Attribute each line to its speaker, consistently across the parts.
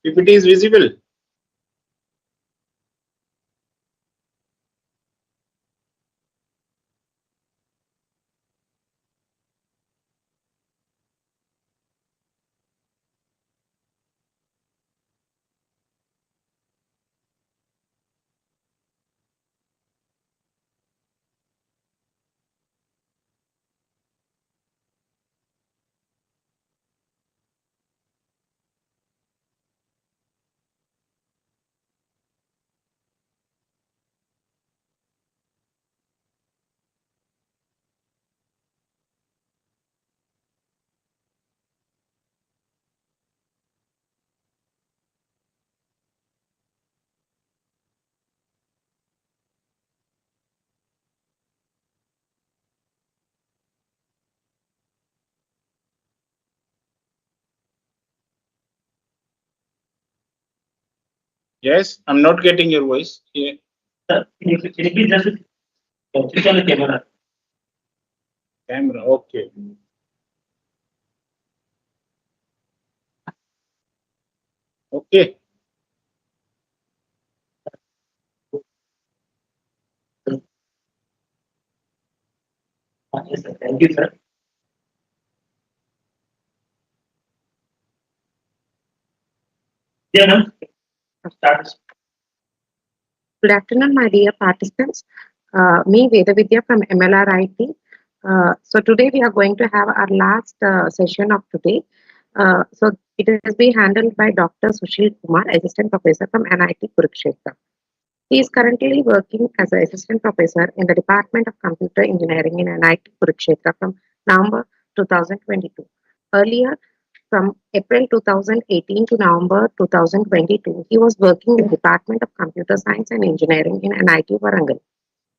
Speaker 1: PPT is visible. Yes, I'm not getting your voice. Yeah.
Speaker 2: Sir, can you please just switch on the camera?
Speaker 1: Camera. Okay. Okay.
Speaker 2: Yes, sir. Thank you, sir. Yeah, ma'am. Start.
Speaker 3: Good afternoon, my dear participants. Me, Vedavidya from MLRIT. So today we are going to have our last session of today. So it is being handled by Dr. Sushil Kumar, Assistant Professor from NIT Kurukshetra. He is currently working as an Assistant Professor in the Department of Computer Engineering in NIT Kurukshetra from November 2022. Earlier, from April 2018 to November 2022, he was working in the Department of Computer Science and Engineering in NIT Warangal.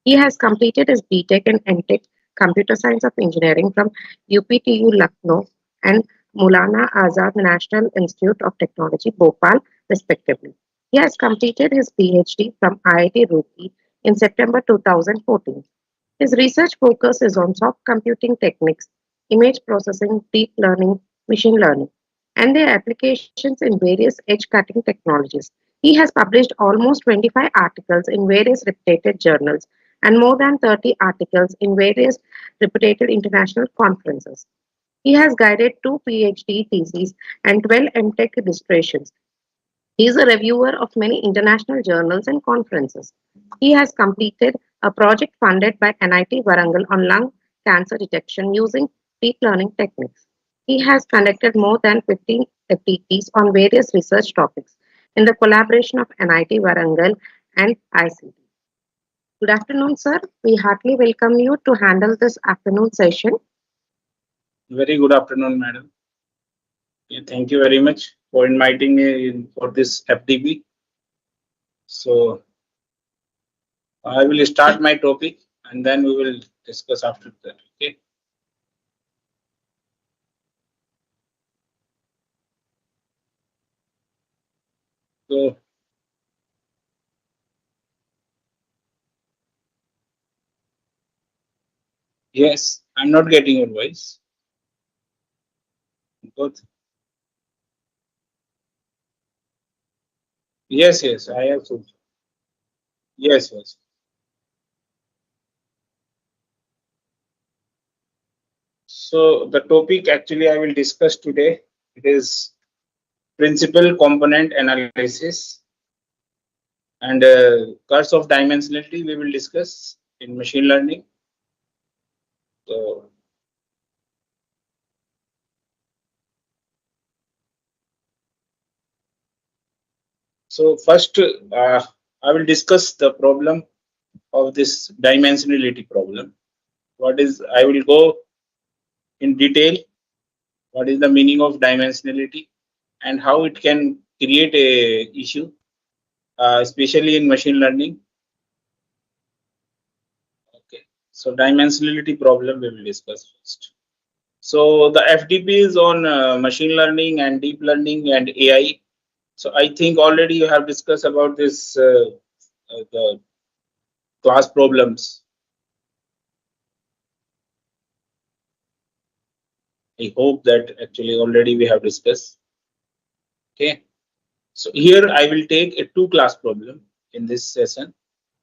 Speaker 3: He has completed his BTech and MTech Computer Science of Engineering from UPTU Lucknow and Maulana Azad National Institute of Technology, Bhopal, respectively. He has completed his PhD from IIT Roorkee in September 2014. His research focus is on soft computing techniques, image processing, deep learning, machine learning, and their applications in various edge cutting technologies. He has published almost 25 articles in various reputed journals and more than 30 articles in various reputed international conferences. He has guided 2 PhD theses and 12 MTech dissertations. He is a reviewer of many international journals and conferences. He has completed a project funded by NIT Warangal on lung cancer detection using deep learning techniques. He has conducted more than 15 FTTs on various research topics in the collaboration of NIT Warangal and ICT. Good afternoon, sir. We heartily welcome you to handle this afternoon session.
Speaker 1: Very good afternoon, madam. Yeah, thank you very much for inviting me for this FDP. So I will start my topic and then we will discuss after that. Okay. So yes, I'm not getting your voice. Good. Yes, yes, I have to. Yes, yes. So the topic actually I will discuss today, it is principal component analysis and curse of dimensionality we will discuss in machine learning. So first I will discuss the problem of this dimensionality problem. What is, I will go in detail, what is the meaning of dimensionality and how it can create a issue, especially in machine learning. Okay, so dimensionality problem we will discuss first. So the FDP is on machine learning and deep learning and AI. So I think already you have discussed about this the class problems. I hope that actually already we have discussed. Okay. So here I will take a two class problem in this session.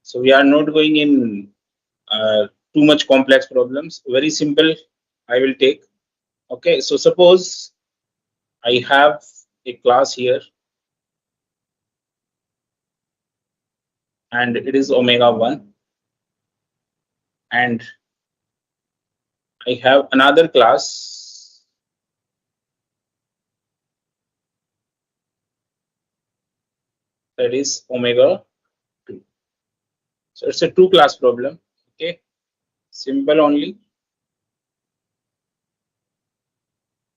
Speaker 1: So we are not going in too much complex problems. Very simple I will take. Okay, so suppose I have a class here and it is omega 1, and I have another class that is omega 2. So it's a two class problem. Okay, simple only.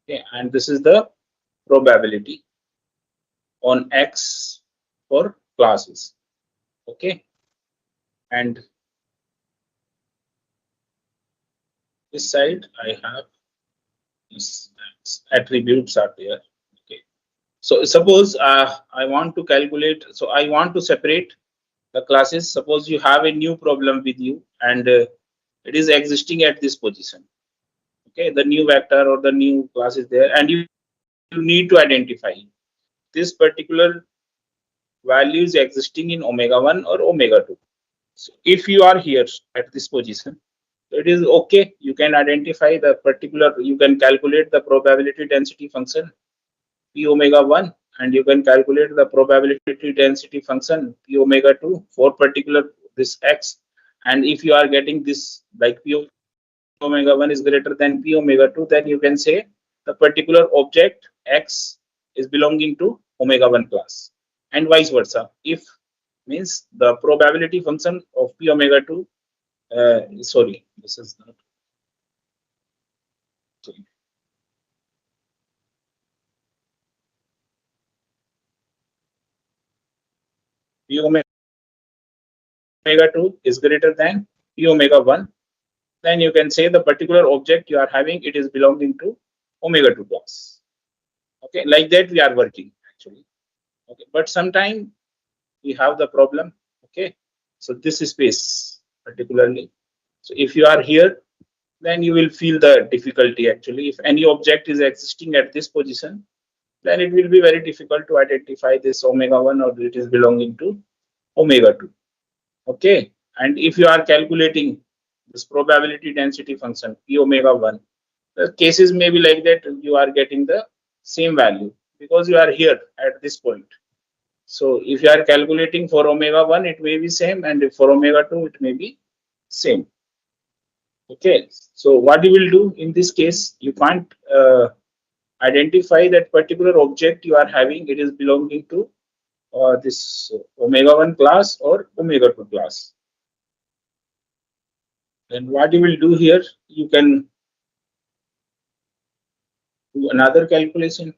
Speaker 1: Okay, and this is the probability on X for classes. Okay, and this side I have these attributes are there. Okay, so suppose I want to calculate, so I want to separate the classes. Suppose you have a new problem with you and it is existing at this position. Okay, the new vector or the new class is there, and you need to identify this particular value is existing in omega 1 or omega 2. So if you are here at this position, it is okay. You can identify the particular, you can calculate the probability density function p omega 1, and you can calculate the probability density function p omega 2 for particular this x. And if you are getting this like p omega 1 is greater than p omega 2, then you can say the particular object x is belonging to omega 1 class, and vice versa. If means the probability function of p omega 2, sorry, this is not sorry. P omega 2 is greater than p omega 1, then you can say the particular object you are having, it is belonging to omega 2 class. Okay, like that we are working actually. Okay, but sometime we have the problem. Okay, so this space particularly, so if you are here, then you will feel the difficulty actually. If any object is existing at this position, then it will be very difficult to identify this omega 1 or it is belonging to omega 2. Okay, and if you are calculating this probability density function p omega 1, the cases may be like that you are getting the same value because you are here at this point. So if you are calculating for omega 1, it may be same, and for omega 2, it may be same. Okay, so what you will do in this case, you can't identify that particular object you are having, it is belonging to this omega 1 class or omega 2 class. Then what you will do here, you can do another calculation.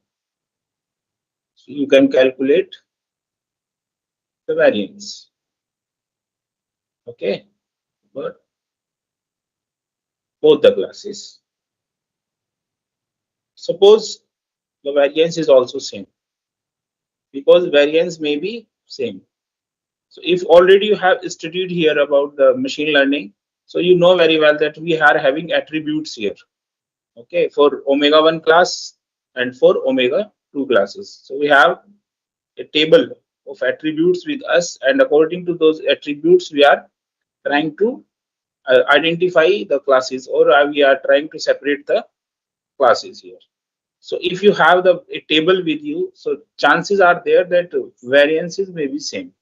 Speaker 1: So you can calculate the variance. Okay, but both the classes. Suppose the variance is also same, because variance may be same. So if already you have studied here about the machine learning, so you know very well that we are having attributes here. Okay, for omega 1 class and for omega 2 classes. So we have a table of attributes with us, and according to those attributes, we are trying to identify the classes, or we are trying to separate the classes here. So if you have a table with you, so chances are there that variances may be same.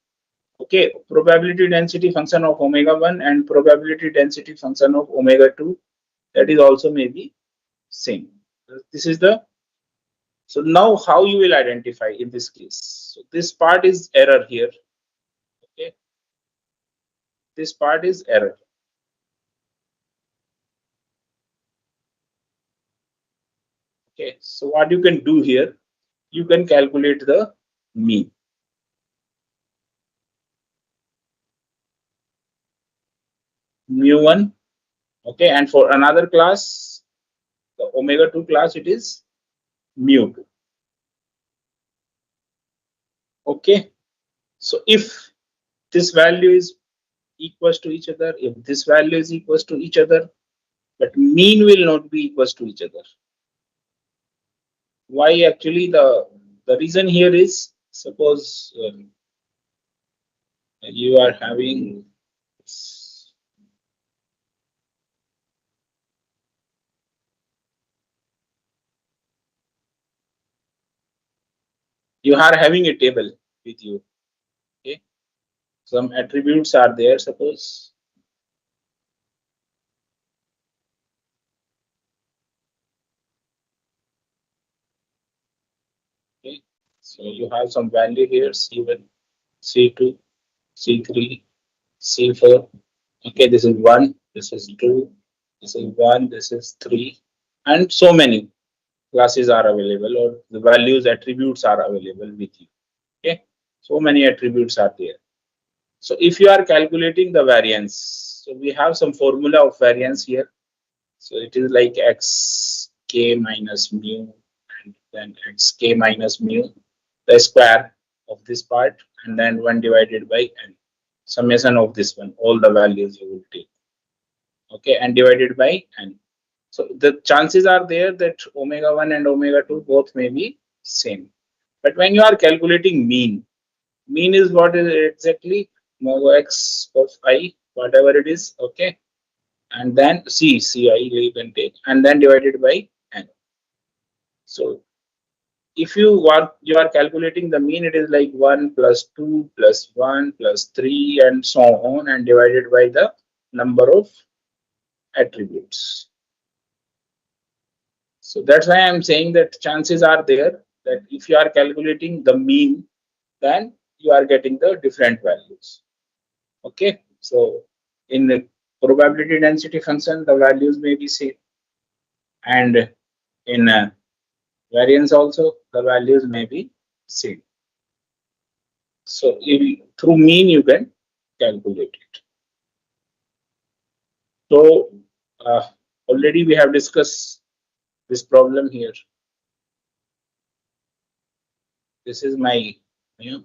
Speaker 1: Okay, probability density function of omega 1 and probability density function of omega 2, that is also may be same. This is the, so now how you will identify in this case. So this part is error here. Okay, this part is error. Okay, so what you can do here, you can calculate the mean. Mu1. Okay, and for another class, the omega 2 class, it is mu2. Okay, so if this value is equals to each other, if this value is equals to each other, but mean will not be equals to each other. Why? Actually, the reason here is, suppose you are having a table with you. Okay, some attributes are there. Suppose okay, so you have some value here: C1, C2, C3, C4. Okay, this is 1, this is 2, this is 1, this is 3, and so many classes are available, or the values attributes are available with you. Okay, so many attributes are there. So if you are calculating the variance, so we have some formula of variance here. So it is like x k minus mu, and then x k minus mu, the square of this part, and then 1 divided by n, summation of this one, all the values you will take. Okay, and divided by n. So the chances are there that omega 1 and omega 2 both may be same. But when you are calculating mean is what is exactly omega x of I, whatever it is, okay, and then ci you can take, and then divided by n. So if you are calculating the mean, it is like 1 plus 2 plus 1 plus 3 and so on, and divided by the number of attributes. So that's why I'm saying that chances are there that if you are calculating the mean, then you are getting the different values. Okay, so in the probability density function, the values may be same, and in variance also the values may be same. So through mean you can calculate it. So already we have discussed this problem here. This is my and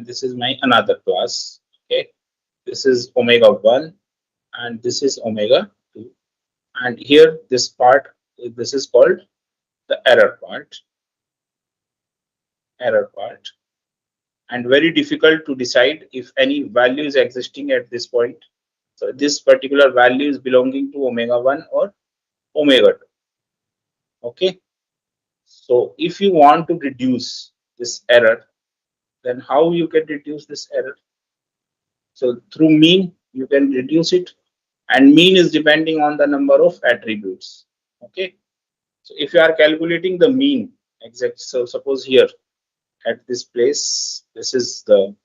Speaker 1: this is my another class. Okay, this is omega 1 and this is omega 2, and here this part, this is called the error part, and very difficult to decide if any value is existing at this point. So this particular value is belonging to omega 1 or omega 2. Okay, so if you want to reduce this error, then how you can reduce this error? So through mean you can reduce it, and mean is depending on the number of attributes. Okay, so if you are calculating the mean exact, so suppose here at this place, this is the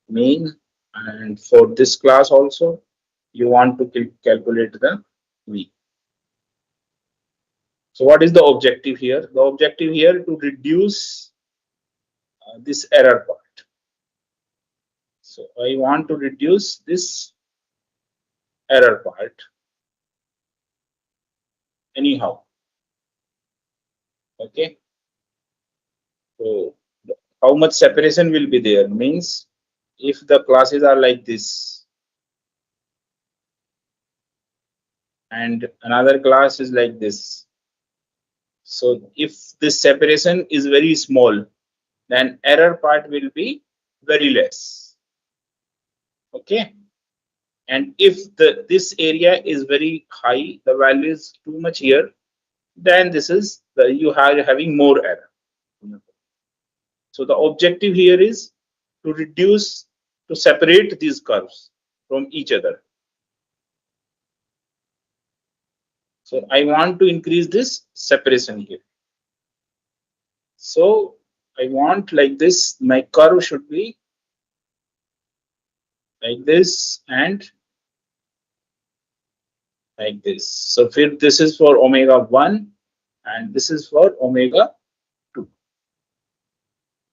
Speaker 1: mean, and for this class also you want to calculate the mean. So what is the objective here? The objective here to reduce this error part. So I want to reduce this error part anyhow. Okay, so how much separation will be there means if the classes are like this and another class is like this, so if this separation is very small, then error part will be very less. Okay, and if this area is very high, the value is too much here, then this is you are having more error. So the objective here is to separate these curves from each other. So I want to increase this separation here. So I want like this, my curve should be like this and like this. So this is for omega 1 and this is for omega 2.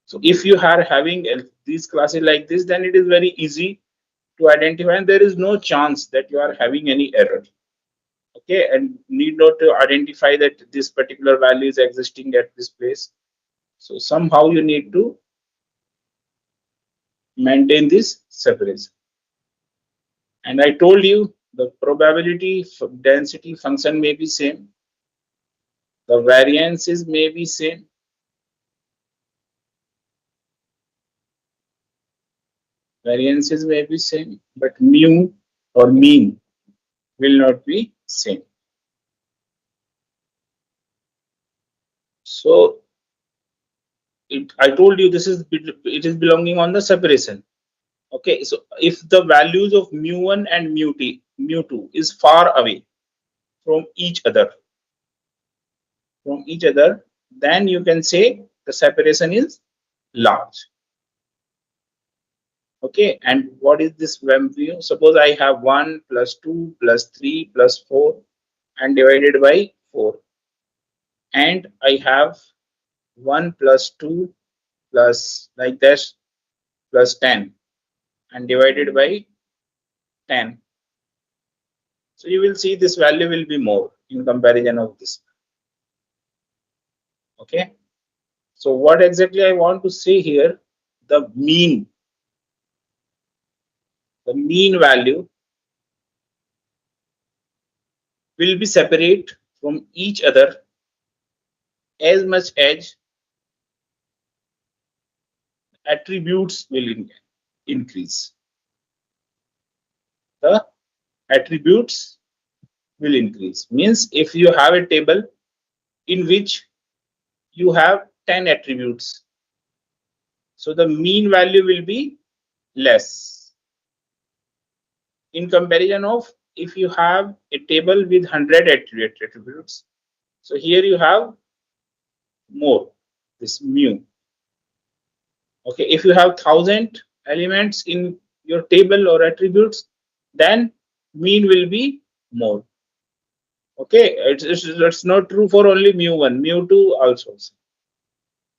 Speaker 1: So if you are having these classes like this, then it is very easy to identify, and there is no chance that you are having any error. Okay, and need not to identify that this particular value is existing at this place. So somehow you need to maintain this separation. And I told you the probability density function may be same, the variances may be same, Variances may be same, but mu or mean will not be same. So I told you this is it is belonging on the separation. Okay, so if the values of mu1 and mu2 is far away from each other, then you can say the separation is large. Okay, and what is this value? Suppose I have 1 plus 2 plus 3 plus 4 and divided by 4, and I have 1 plus 2 plus like this plus 10 and divided by 10. So you will see this value will be more in comparison of this. Okay, so what exactly I want to say here, the mean value will be separate from each other as much as attributes will increase. The attributes will increase means if you have a table in which you have 10 attributes, so the mean value will be less in comparison of if you have a table with 100 attributes. So here you have more, this mu. Okay, if you have 1000 elements in your table or attributes, then mean will be more. Okay, it's not true for only mu1, mu2 also.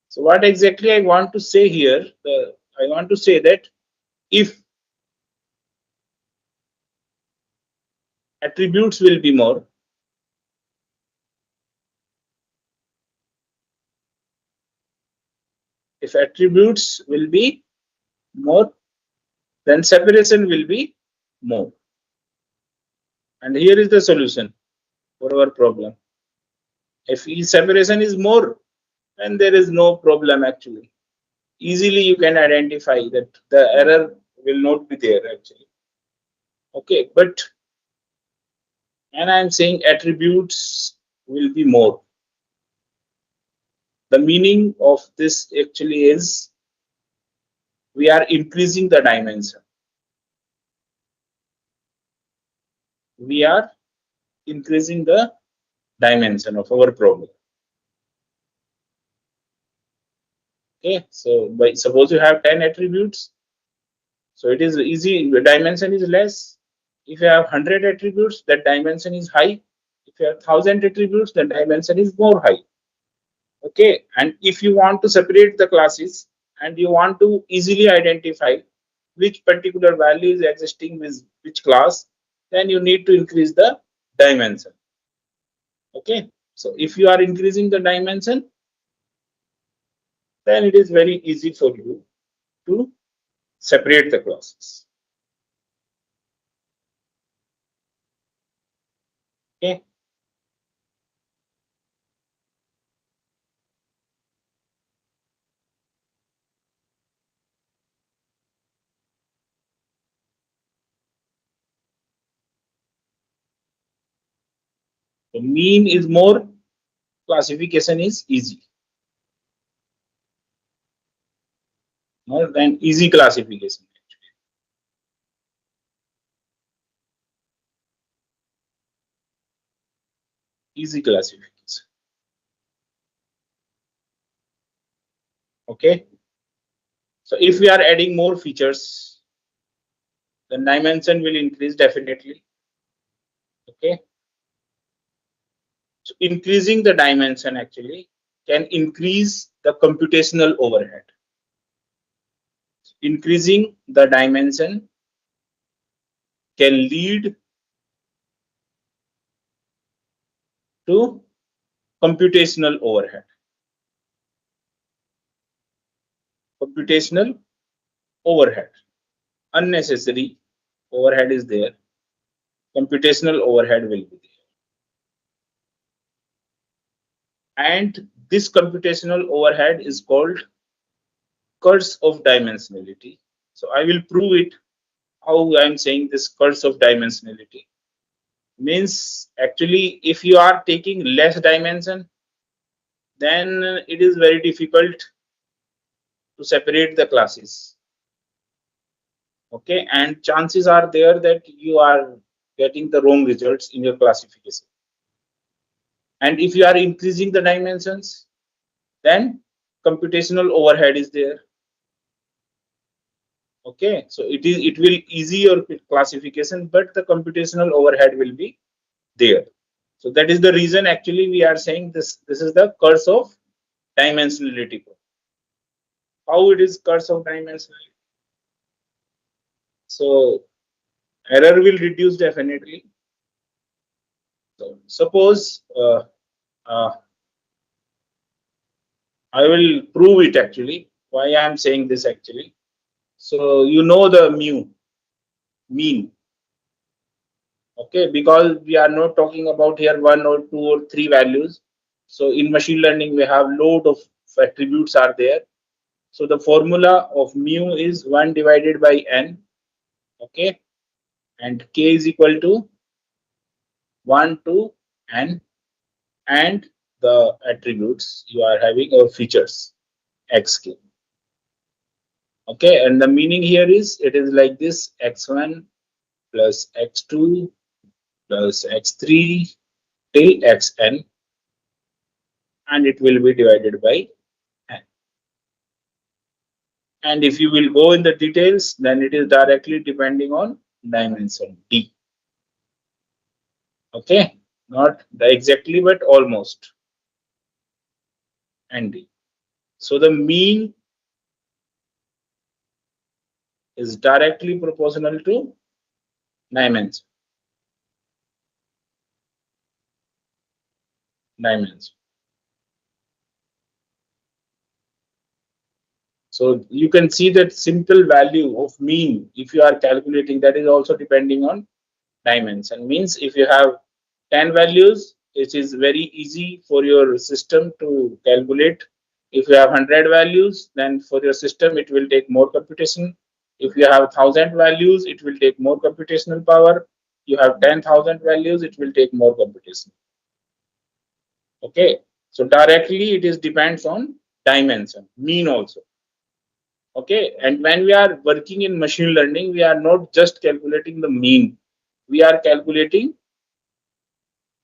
Speaker 1: So what exactly I want to say here, I want to say that if attributes will be more, if attributes will be more, then separation will be more. And here is the solution for our problem. If separation is more, then there is no problem actually. Easily you can identify that the error will not be there actually. Okay, but when I am saying attributes will be more, the meaning of this actually is we are increasing the dimension. We are increasing the dimension of our problem. Okay, so suppose you have 10 attributes, so it is easy, the dimension is less. If you have 100 attributes, that dimension is high. If you have 1000 attributes, the dimension is more high. Okay, and if you want to separate the classes and you want to easily identify which particular value is existing with which class, then you need to increase the dimension. Okay, so if you are increasing the dimension, then it is very easy for you to separate the classes. Okay. The mean is more, classification is easy. More than easy classification. Easy classification. Okay. So if we are adding more features, the dimension will increase definitely. Okay. So increasing the dimension actually can increase the computational overhead. Increasing the dimension can lead to computational overhead. Computational overhead. Unnecessary overhead is there. Computational overhead will be there. And this computational overhead is called curse of dimensionality. So I will prove it how I'm saying this curse of dimensionality. Means actually if you are taking less dimension, then it is very difficult to separate the classes. Okay, and chances are there that you are getting the wrong results in your classification. And if you are increasing the dimensions, then computational overhead is there. Okay, so it will easy your classification, but the computational overhead will be there. So that is the reason actually we are saying this is the curse of dimensionality. How it is curse of dimensionality? So error will reduce definitely. So suppose uh, I will prove it actually. Why I am saying this actually? So you know the mean. Okay, because we are not talking about here one or two or three values. So in machine learning we have load of attributes are there. So the formula of mu is 1 divided by n. Okay, and k is equal to 1 to n, and the attributes you are having or features xk. Okay, and the meaning here is it is like this: x1 plus x2 plus x3 till xn, and it will be divided by n. And if you will go in the details, then it is directly depending on dimension d. Okay, not exactly but almost, and d. So the mean is directly proportional to dimension. So you can see that simple value of mean, if you are calculating, that is also depending on dimension. Means if you have 10 values, it is very easy for your system to calculate. If you have 100 values, then for your system it will take more computation. If you have 1000 values, it will take more computational power. You have 10,000 values, it will take more computation. Okay, so directly it is depends on dimension, mean also. Okay, and when we are working in machine learning, we are not just calculating the mean, we are calculating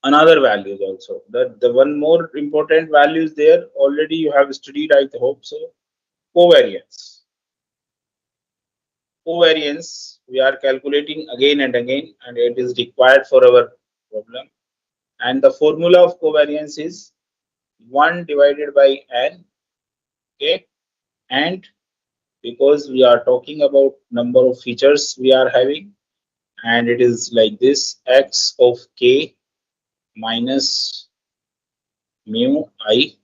Speaker 1: another values also. The one more important value is there, already you have studied, I hope so: covariance. Covariance we are calculating again and again, and it is required for our problem. And the formula of covariance is 1 divided by n. Okay, and because we are talking about number of features we are having, and it is like this: x of k minus mu I.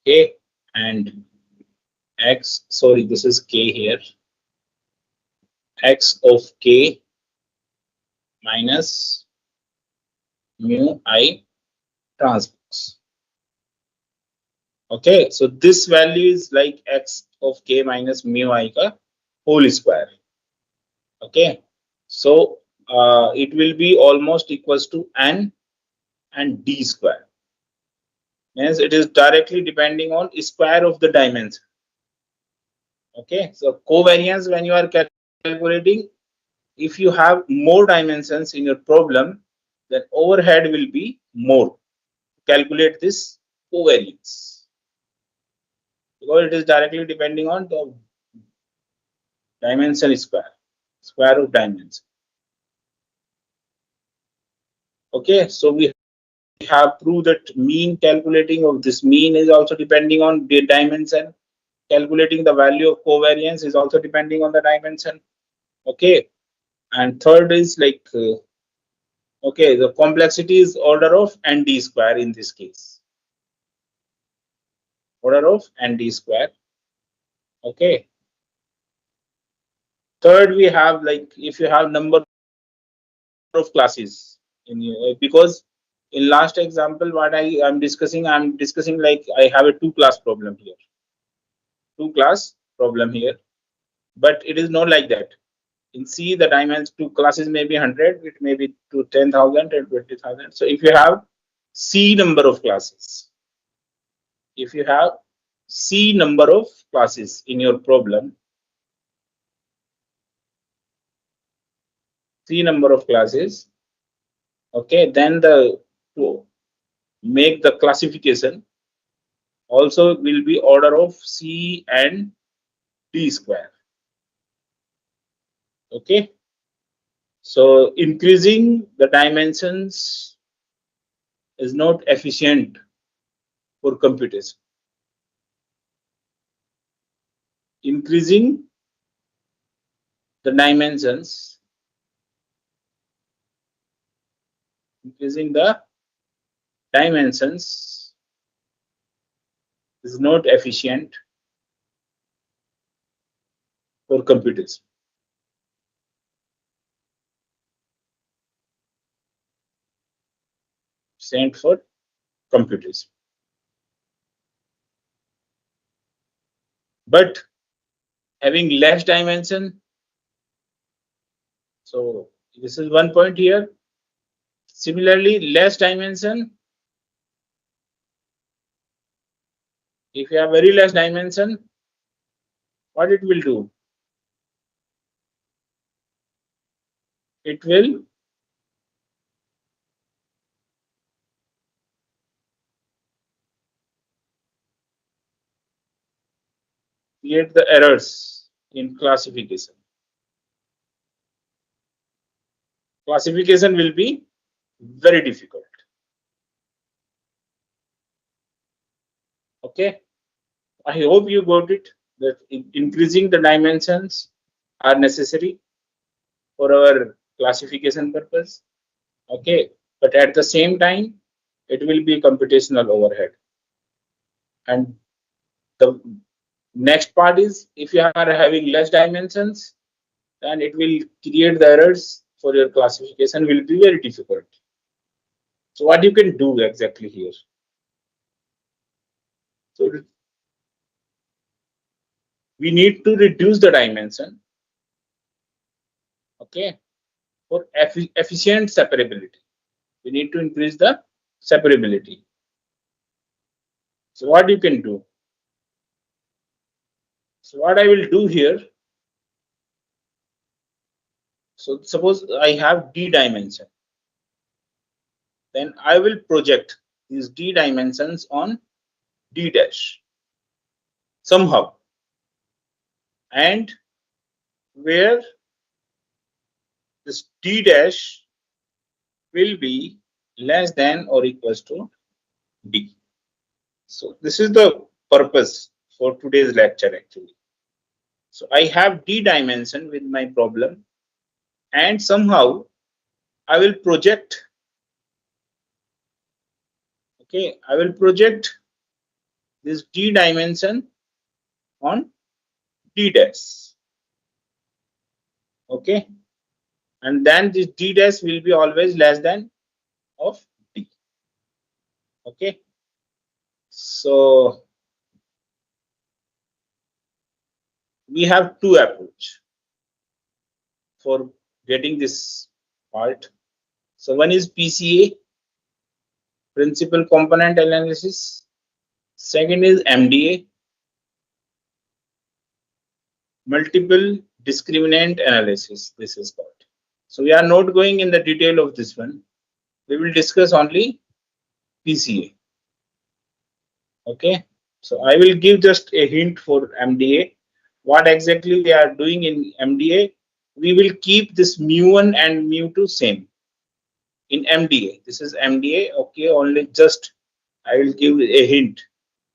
Speaker 1: Okay, and x, sorry, this is k here, x of k minus mu I transpose. Okay, so this value is like x of k minus mu I ka whole square. Okay, so it will be almost equals to n and d square. Means it is directly depending on square of the dimension. Okay, so covariance, when you are calculating, if you have more dimensions in your problem, then overhead will be more. Calculate this covariance because it is directly depending on the dimension square of dimension. Okay, so we have proved that mean, calculating of this mean is also depending on the dimension. Calculating the value of covariance is also depending on the dimension. Okay, and third is like okay, the complexity is order of n d square in this case. Order of n d square. Okay. Third, we have like if you have number of classes in because in last example what I'm discussing like I have a two class problem here. Two class problem here, but it is not like that. In C, the dimension to classes may be 100, it may be to 10,000 and 20,000. So if you have C number of classes, if you have C number of classes in your problem, C number of classes, okay, then the to make the classification also will be order of C and D square. Okay, so increasing the dimensions is not efficient for computation. Increasing the dimensions, increasing the dimensions is not efficient for computation. Sent for computation. But having less dimension, so this is one point here. Similarly, less dimension, if you have very less dimension, what it will do? It will create the errors in classification. Classification will be very difficult. Okay, I hope you got it, that increasing the dimensions are necessary for our classification purpose. Okay, but at the same time, it will be computational overhead. And the next part is, if you are having less dimensions, then it will create the errors for your classification will be very difficult. So what you can do exactly here? So we need to reduce the dimension, okay, for efficient separability. We need to increase the separability. So what you can do? So what I will do here, so suppose I have D dimension, then I will project these D dimensions on D dash somehow, and where this D dash will be less than or equals to D. So this is the purpose for today's lecture actually. So I have D dimension with my problem, and somehow I will project, okay, I will project this D dimension on D dash, okay, and then this D dash will be always less than of D, okay. So we have two approach for getting this part. So one is PCA, principal component analysis. Second is MDA, multiple discriminant analysis. This is called. So we are not going in the detail of this one. We will discuss only PCA. Okay. So I will give just a hint for MDA. What exactly we are doing in MDA? We will keep this mu1 and mu2 same. In MDA, this is MDA. Okay, only just I will give a hint.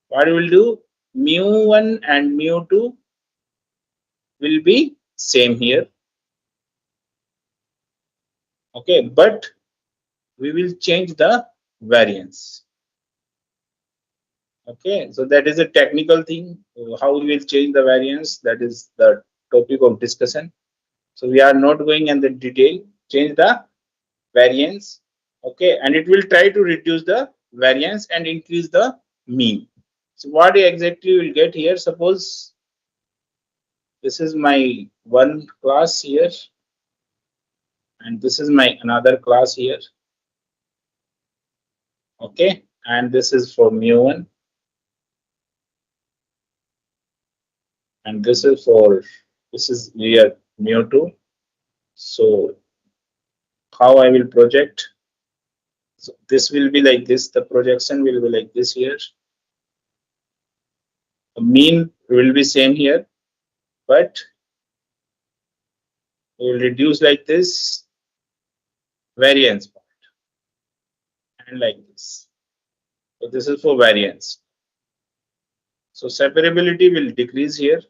Speaker 1: What we will do? Mu1 and mu2 will be same here. Okay, but we will change the variance. Okay, so that is a technical thing. How we will change the variance, that is the topic of discussion. So we are not going in the detail. Change the variance, okay, and it will try to reduce the variance and increase the mean. So what exactly you will get here? Suppose This is my one class here, and this is my another class here. Okay, and this is for mu1, and this is for this is here mu2. So how I will project? So this will be like this. The projection will be like this here. The mean will be same here, but we will reduce like this variance part and like this. So this is for variance. So separability will decrease here.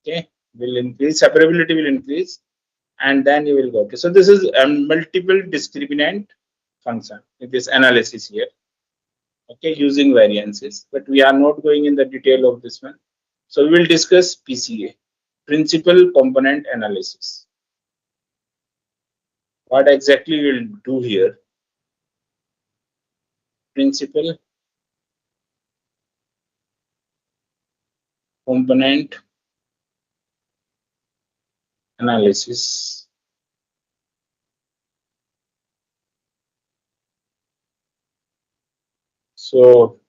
Speaker 1: Okay, will increase. Separability will increase, and then you will go. Okay, so this is a multiple discriminant function in this analysis here. Okay, using variances, but we are not going in the detail of this one. So we will discuss PCA, principal component analysis. What exactly we will do here? Principal component analysis. So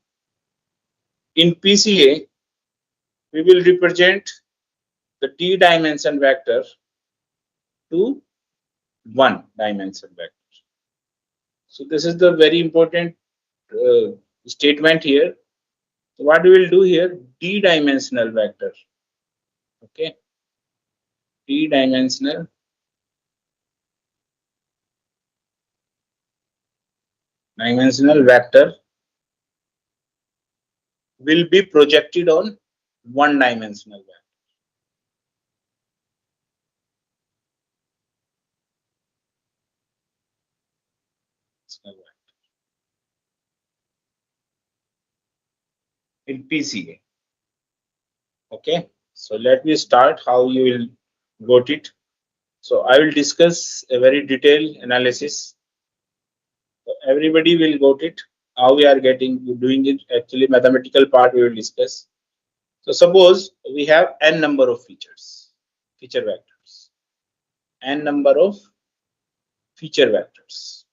Speaker 1: in PCA, we will represent the d-dimension vector to one dimension vector. So this is the very important statement here. So what we will do here, d-dimensional vector. Okay, d-dimensional vector will be projected on one dimensional vector. In PCA. Okay, so let me start how you will got it. So I will discuss a very detailed analysis. So everybody will got it. How we are doing it. Actually, mathematical part we will discuss. So suppose we have n number of feature vectors, n number of feature vectors,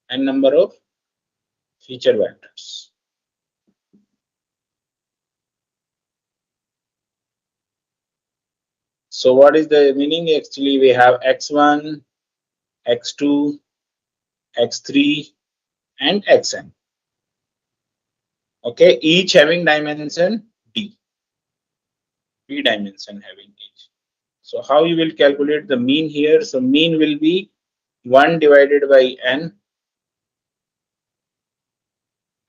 Speaker 1: n number of feature vectors. So what is the meaning? Actually, we have x1, x2, x3, and xn. Okay, each having dimension d, dimension having each. So how you will calculate the mean here? So mean will be 1 divided by n,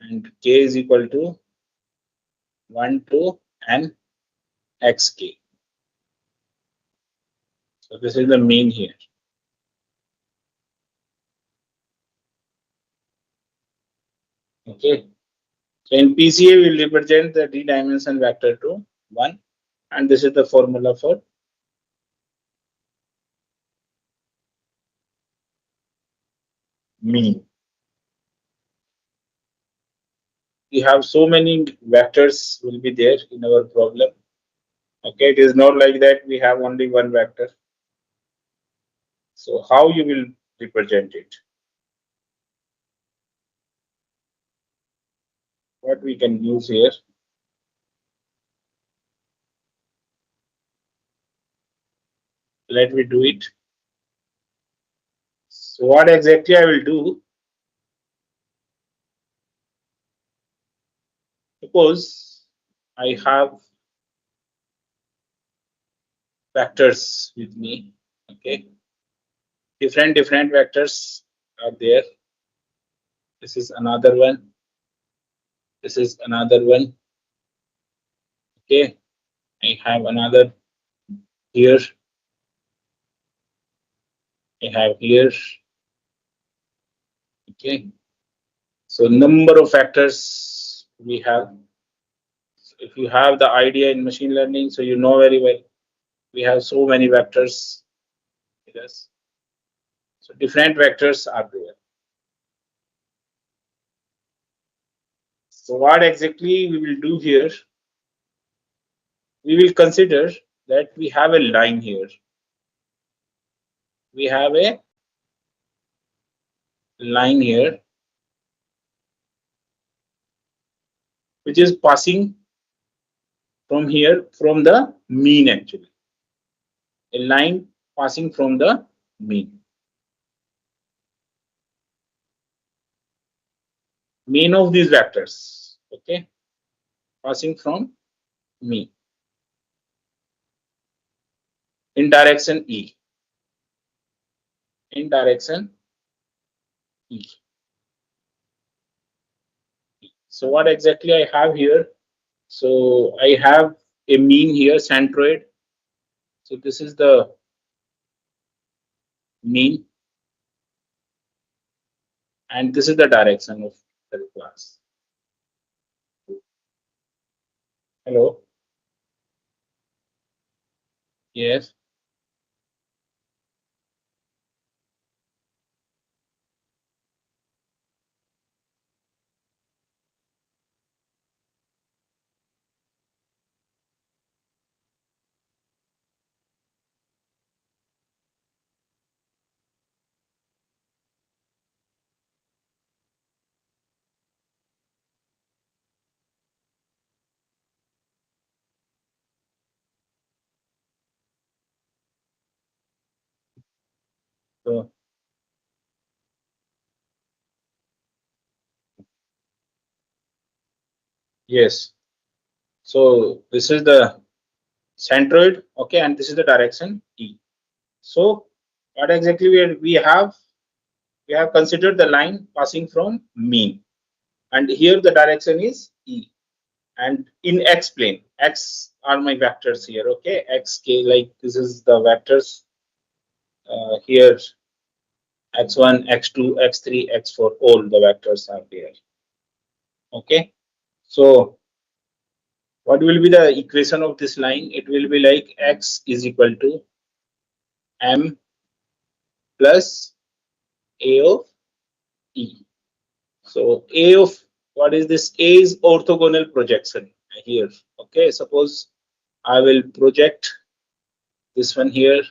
Speaker 1: and k is equal to 1 to n xk. So this is the mean here. Okay. So in PCA, we will represent the d-dimension vector to 1, and this is the formula for mean. We have so many vectors will be there in our problem. Okay, it is not like that we have only one vector. So how you will represent it? What we can use here? Let me do it. So what exactly I will do? Suppose I have vectors with me. Okay, different vectors are there. This is another one. This is another one. Okay, I have another here. I have here. Okay, so number of factors we have. So if you have the idea in machine learning, so you know very well, we have so many vectors with us. So different vectors are there. So what exactly we will do here? we will consider that we have a line here. We have a line here which is passing from here, from the mean actually. A line passing from the mean. Mean of these vectors, okay, passing from mean in direction E. In direction E. So what exactly I have here? So I have a mean here, centroid. So this is the mean, and this is the direction of the class. Hello. Yes. So yes. So this is the centroid, okay, and this is the direction E. So what exactly we have considered the line passing from mean, and here the direction is E, and in x plane, x are my vectors here, okay, x k, like this is the vectors here, x1, x2, x3, x4, all the vectors are there, okay. So what will be the equation of this line? It will be like x is equal to m plus a of e. So a of, what is this? A is orthogonal projection here. Okay, suppose I will project this one here.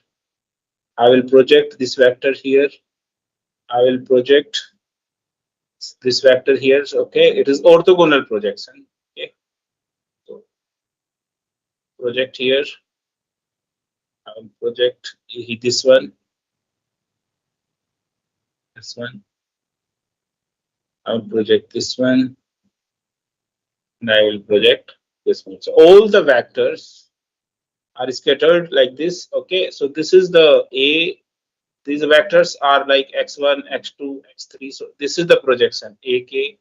Speaker 1: I will project this vector here. I will project this vector here. Okay, it is orthogonal projection. Okay, so project here. I will project this one, this one. I will project this one, and I will project this one. So all the vectors are scattered like this. Okay, so this is the A. These vectors are like x1, x2, x3. So this is the projection AK.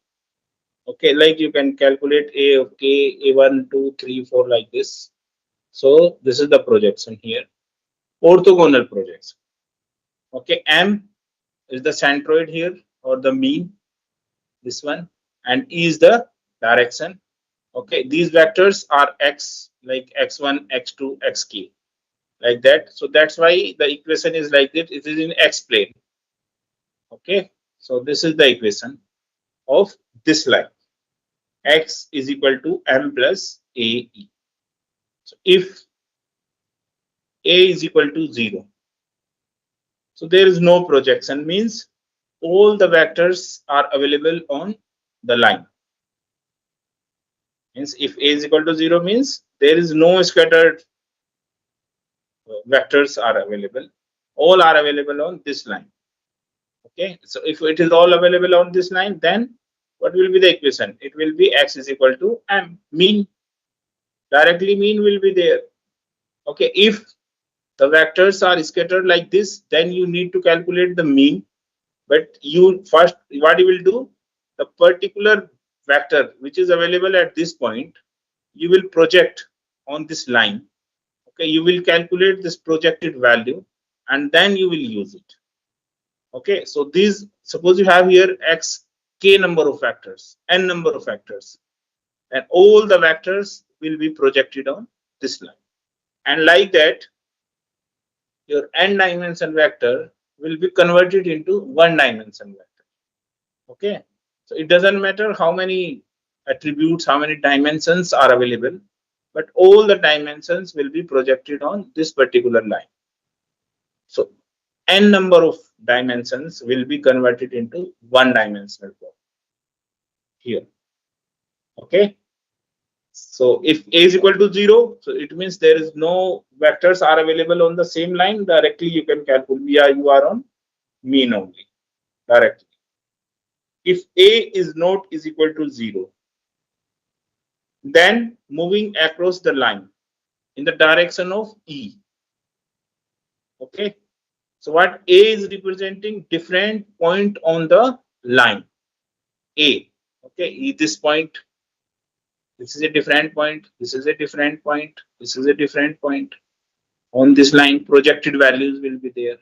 Speaker 1: Okay, like you can calculate A of k, A1, 2, 3, 4 like this. So this is the projection here. Orthogonal projection. Okay, M is the centroid here, or the mean, this one, and E is the direction. Okay, these vectors are x, like x1, x2, xk, like that. So that's why the equation is like that. It is in x plane. Okay, so this is the equation of this line. X is equal to m plus ae. So if a is equal to 0, so there is no projection, means all the vectors are available on the line. Means if a is equal to 0 means there is no scattered vectors are available. All are available on this line. Okay, so if it is all available on this line, then what will be the equation? It will be x is equal to m. Mean, directly mean will be there. Okay, if the vectors are scattered like this, then you need to calculate the mean. But you first, what you will do, the particular vector which is available at this point, you will project on this line. Okay, you will calculate this projected value, and then you will use it. Okay, so these, suppose you have here x k number of vectors, n number of vectors, and all the vectors will be projected on this line, and like that your n dimension vector will be converted into one dimension vector. Okay, so it doesn't matter how many attributes, how many dimensions are available, but all the dimensions will be projected on this particular line. So n number of dimensions will be converted into one dimensional problem here. Okay. So if a is equal to 0, so it means there is no vectors are available on the same line. Directly you can calculate. You are on mean only directly. If a is not is equal to 0, then moving across the line in the direction of E. Okay. So what A is representing different point on the line A. Okay. This point, this is a different point, this is a different point, this is a different point. On this line, projected values will be there.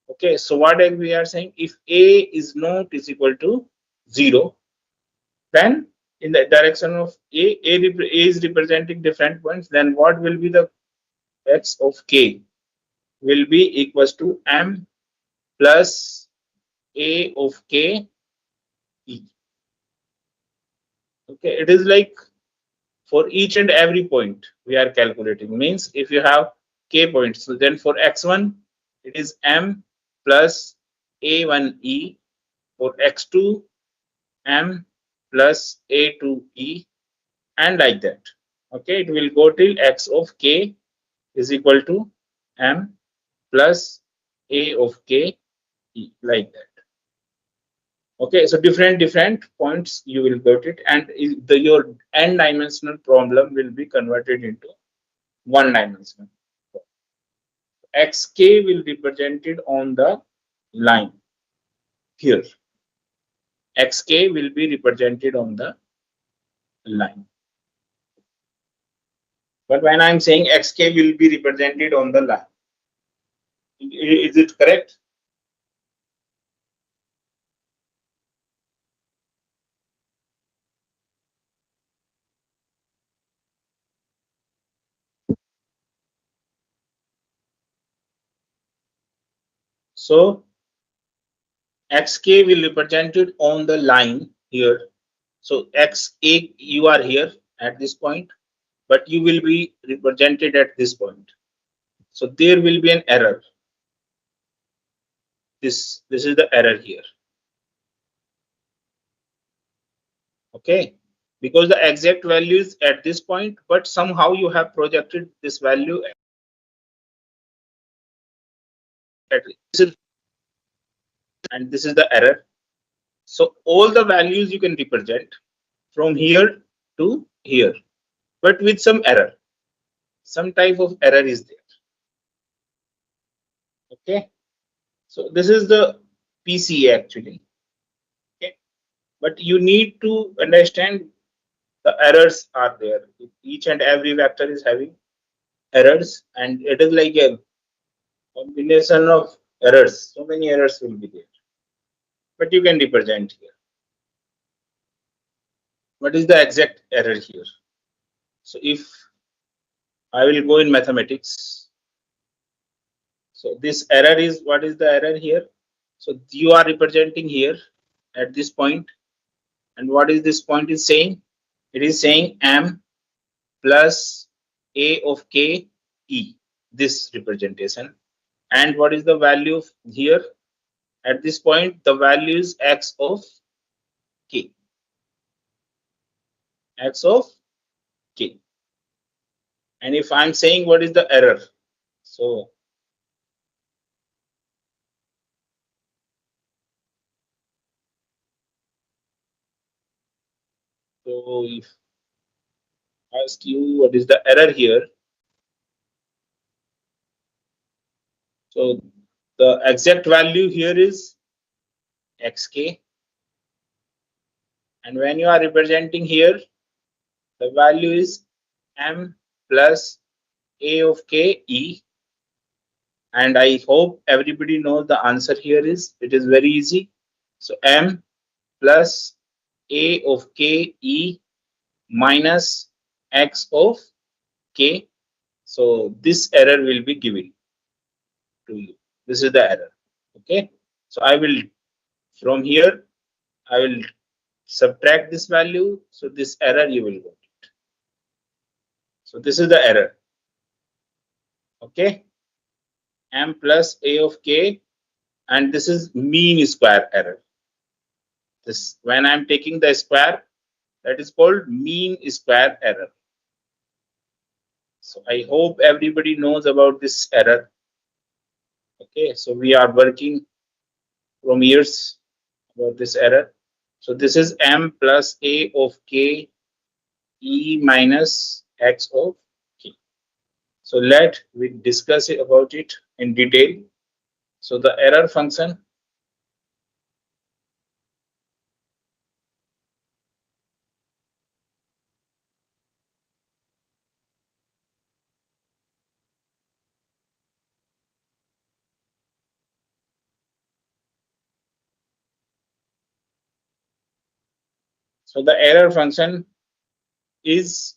Speaker 1: Okay. So what we are saying, if A is not is equal to 0, then in the direction of A is representing different points, then what will be the x of k will be equals to m plus a of k e. Okay, it is like for each and every point we are calculating. Means if you have k points, so then for x1 it is m plus a1e, for x2 m plus a2e, and like that. Okay, it will go till x of k is equal to m plus a of k e, like that. Okay, so different points you will get it, and your n dimensional problem will be converted into one dimensional. Xk will be represented on the line here. Xk will be represented on the line. But when I'm saying xk will be represented on the line, is it correct? So xk will be represented on the line here. So xa, you are here at this point, but you will be represented at this point. So there will be an error. This is the error here. Okay, because the exact value is at this point, but somehow you have projected this value at this, and this is the error. So all the values you can represent from here to here, but with some error. Some type of error is there. Okay, so this is the PC actually. Okay, but you need to understand the errors are there. Each and every vector is having errors, and it is like a combination of errors. So many errors will be there, but you can represent here. What is the exact error here? So if I will go in mathematics, so this error is, what is the error here? So you are representing here at this point, and what is this point is saying? It is saying m plus a of k e, this representation. And what is the value of here? At this point, the value is x of k. X of k. And if I'm saying what is the error, so if I ask you what is the error here, so the exact value here is xk, and when you are representing here, the value is m plus a of k e, and I hope everybody knows the answer here is, it is very easy. So m plus a of k e minus x of k. So this error will be given to you. This is the error. Okay. So I will, from here, I will subtract this value. So this error you will get. So this is the error. Okay, m plus a of k, and this is mean square error. This, when I'm taking the square, that is called mean square error. So I hope everybody knows about this error. Okay, so we are working from years about this error. So this is m plus a of k e minus x of k. So let we discuss about it in detail. So the error function, so the error function is,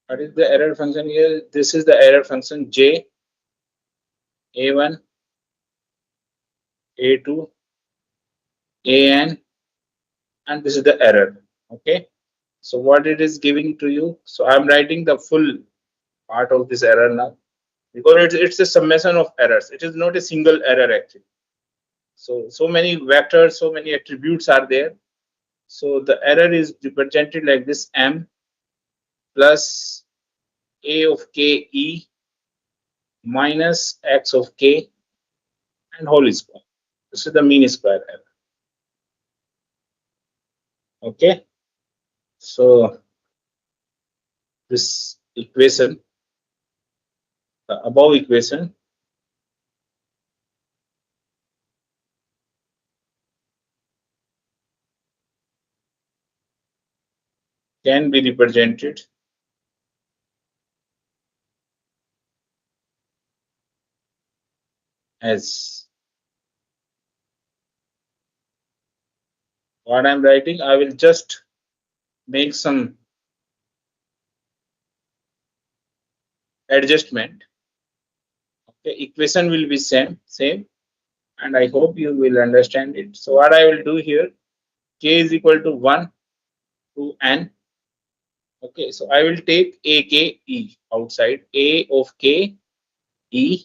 Speaker 1: what is the error function here? This is the error function j, a1, a2, an, and this is the error. Okay, so what it is giving to you, so I'm writing the full part of this error now, because it's a summation of errors. It is not a single error actually. So many vectors, so many attributes are there. So the error is represented like this: m plus a of k e minus x of k and whole square. This is the mean square error. Okay, so this equation, the above equation, can be represented as, what I'm writing, I will just make some adjustment. Okay, equation will be same, and I hope you will understand it. So what I will do here, k is equal to 1 to n. Okay, so I will take a k e outside, a of k e,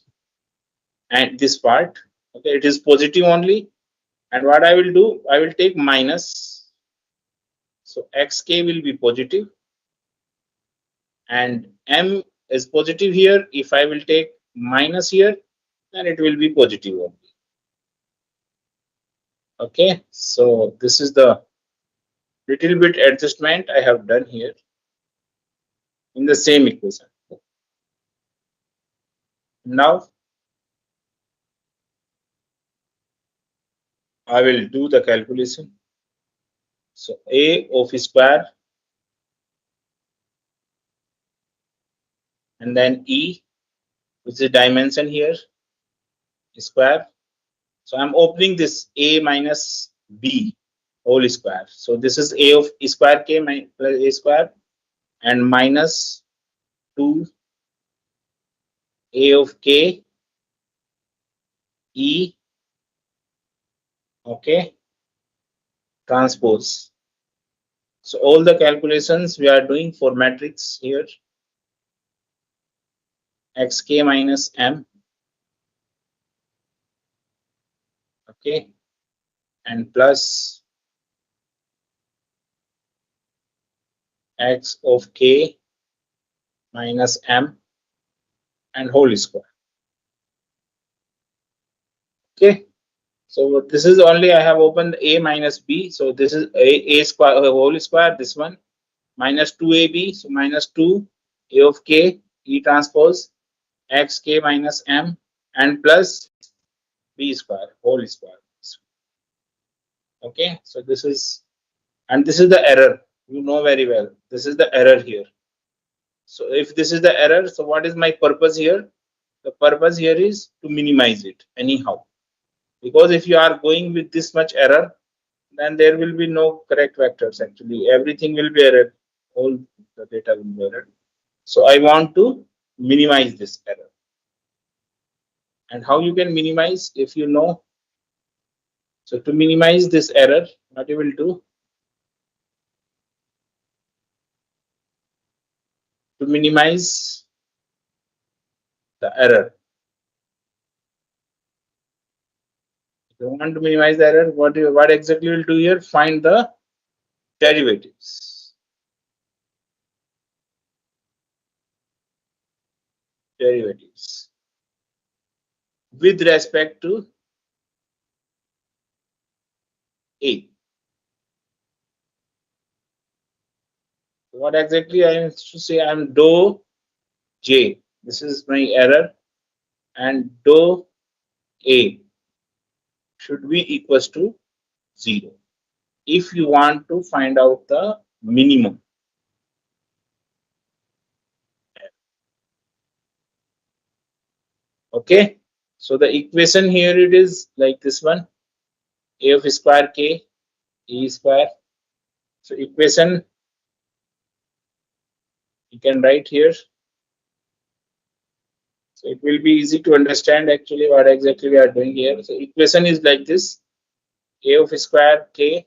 Speaker 1: and this part. Okay, it is positive only, and what I will do, I will take minus. So xk will be positive, and m is positive here. If I will take minus here, then it will be positive only. Okay, so this is the little bit adjustment I have done here in the same equation. Now I will do the calculation. So a of square, and then e, which is the dimension here, square. So I'm opening this a minus b whole square. So this is a of square k plus a square, and minus 2 a of k e, okay, transpose. So all the calculations we are doing for matrix here, xk minus m, okay, and plus x of k minus m and whole square. Okay, so this is only, I have opened a minus b, so this is a square whole square, this one minus 2ab, so minus 2 a of k e transpose xk minus m and plus b square whole square. Okay, so this is, and this is the error, you know very well, this is the error here. So if this is the error, so what is my purpose here? The purpose here is to minimize it anyhow, because if you are going with this much error, then there will be no correct vectors. Actually everything will be error, all the data will be error. So I want to minimize this error. And how you can minimize, if you know, so to minimize this error, what you will do, minimize the error. If you want to minimize the error, what exactly we'll do here? Find the derivatives. Derivatives with respect to A. What exactly I am to say? I'm dou J. This is my error, and dou A should be equals to 0. If you want to find out the minimum. Okay. So the equation here it is like this one: A of square K E square. So equation you can write here. So it will be easy to understand actually what exactly we are doing here. So equation is like this: A of square K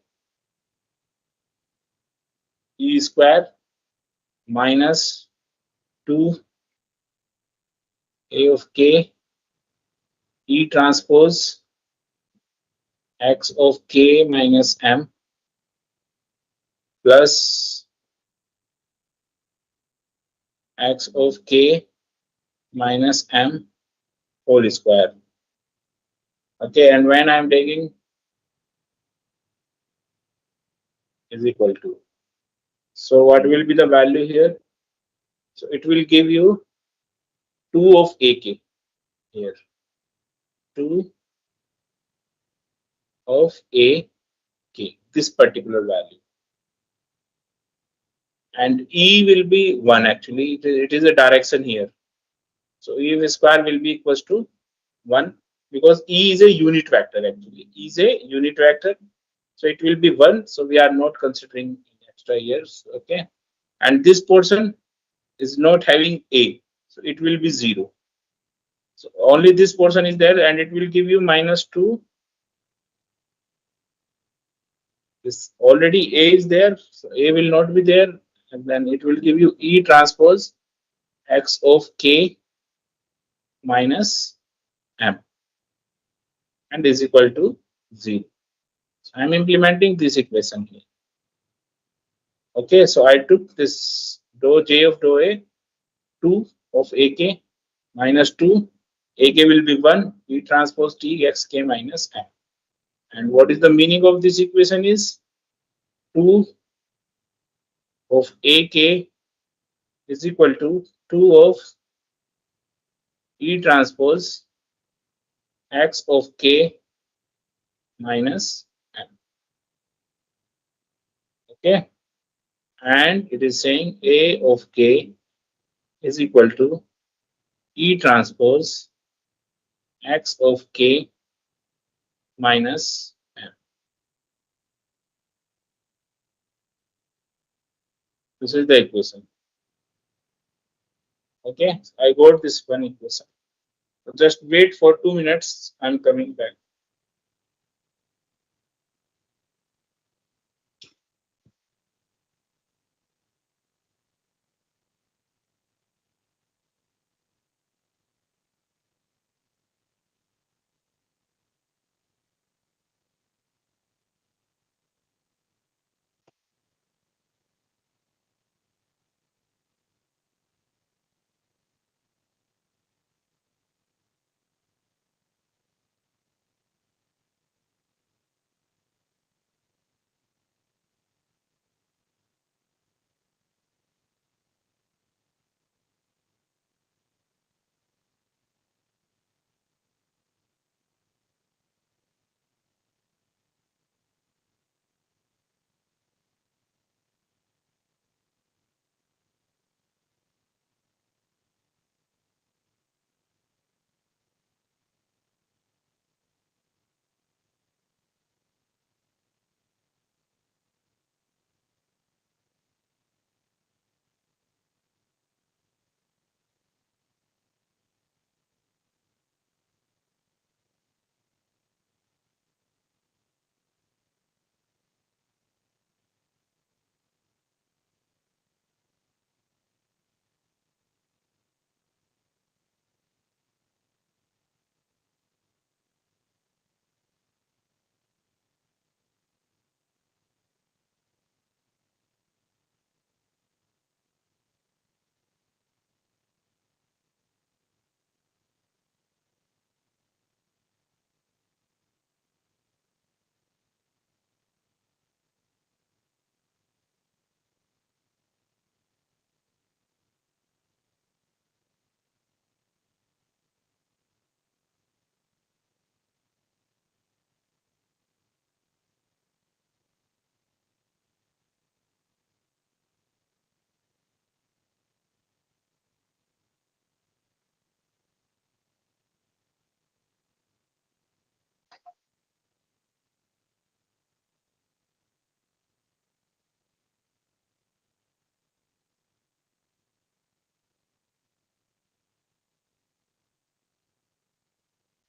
Speaker 1: E square minus 2 A of K E transpose X of K minus M plus X of K minus M whole square. Okay, and when I am taking is equal to. So what will be the value here? So it will give you 2 of AK here. 2 of AK, this particular value. And E will be 1 actually. It is a direction here. So E square will be equals to 1 because E is a unit vector actually. E is a unit vector. So it will be 1. So we are not considering extra years. Okay. And this portion is not having A. So it will be 0. So only this portion is there and it will give you minus 2. This already A is there. So A will not be there. And then it will give you E transpose X of K minus M and is equal to 0. So I am implementing this equation here. Okay, so I took this dou J of dou A 2 of AK minus 2. AK will be 1. E transpose T X K minus M. And what is the meaning of this equation is 2 of AK is equal to 2 of E transpose X of K minus M. Okay, and it is saying A of K is equal to E transpose X of K minus M. This is the equation. Okay, I got this one equation. So just wait for 2 minutes. I'm coming back.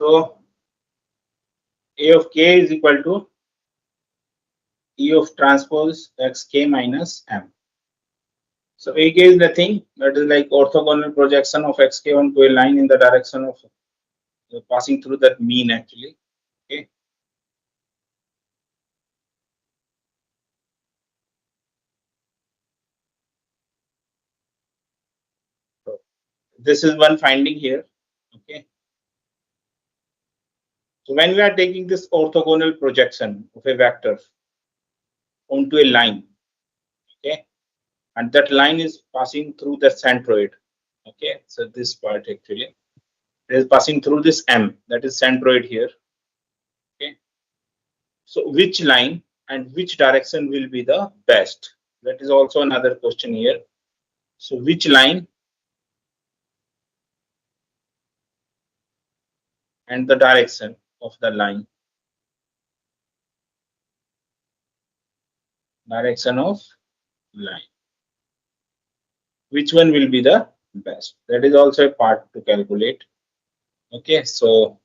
Speaker 1: So A of k is equal to E of transpose xk minus m. So AK is nothing, that is like orthogonal projection of xk onto a line in the direction of passing through that mean actually. Okay. So this is one finding here. Okay. So when we are taking this orthogonal projection of a vector onto a line, okay, and that line is passing through the centroid. Okay, so this part actually it is passing through this M, that is centroid here. Okay, so which line and which direction will be the best? That is also another question here. So which line and the direction of the line, direction of line, which one will be the best? That is also a part to calculate. Okay, so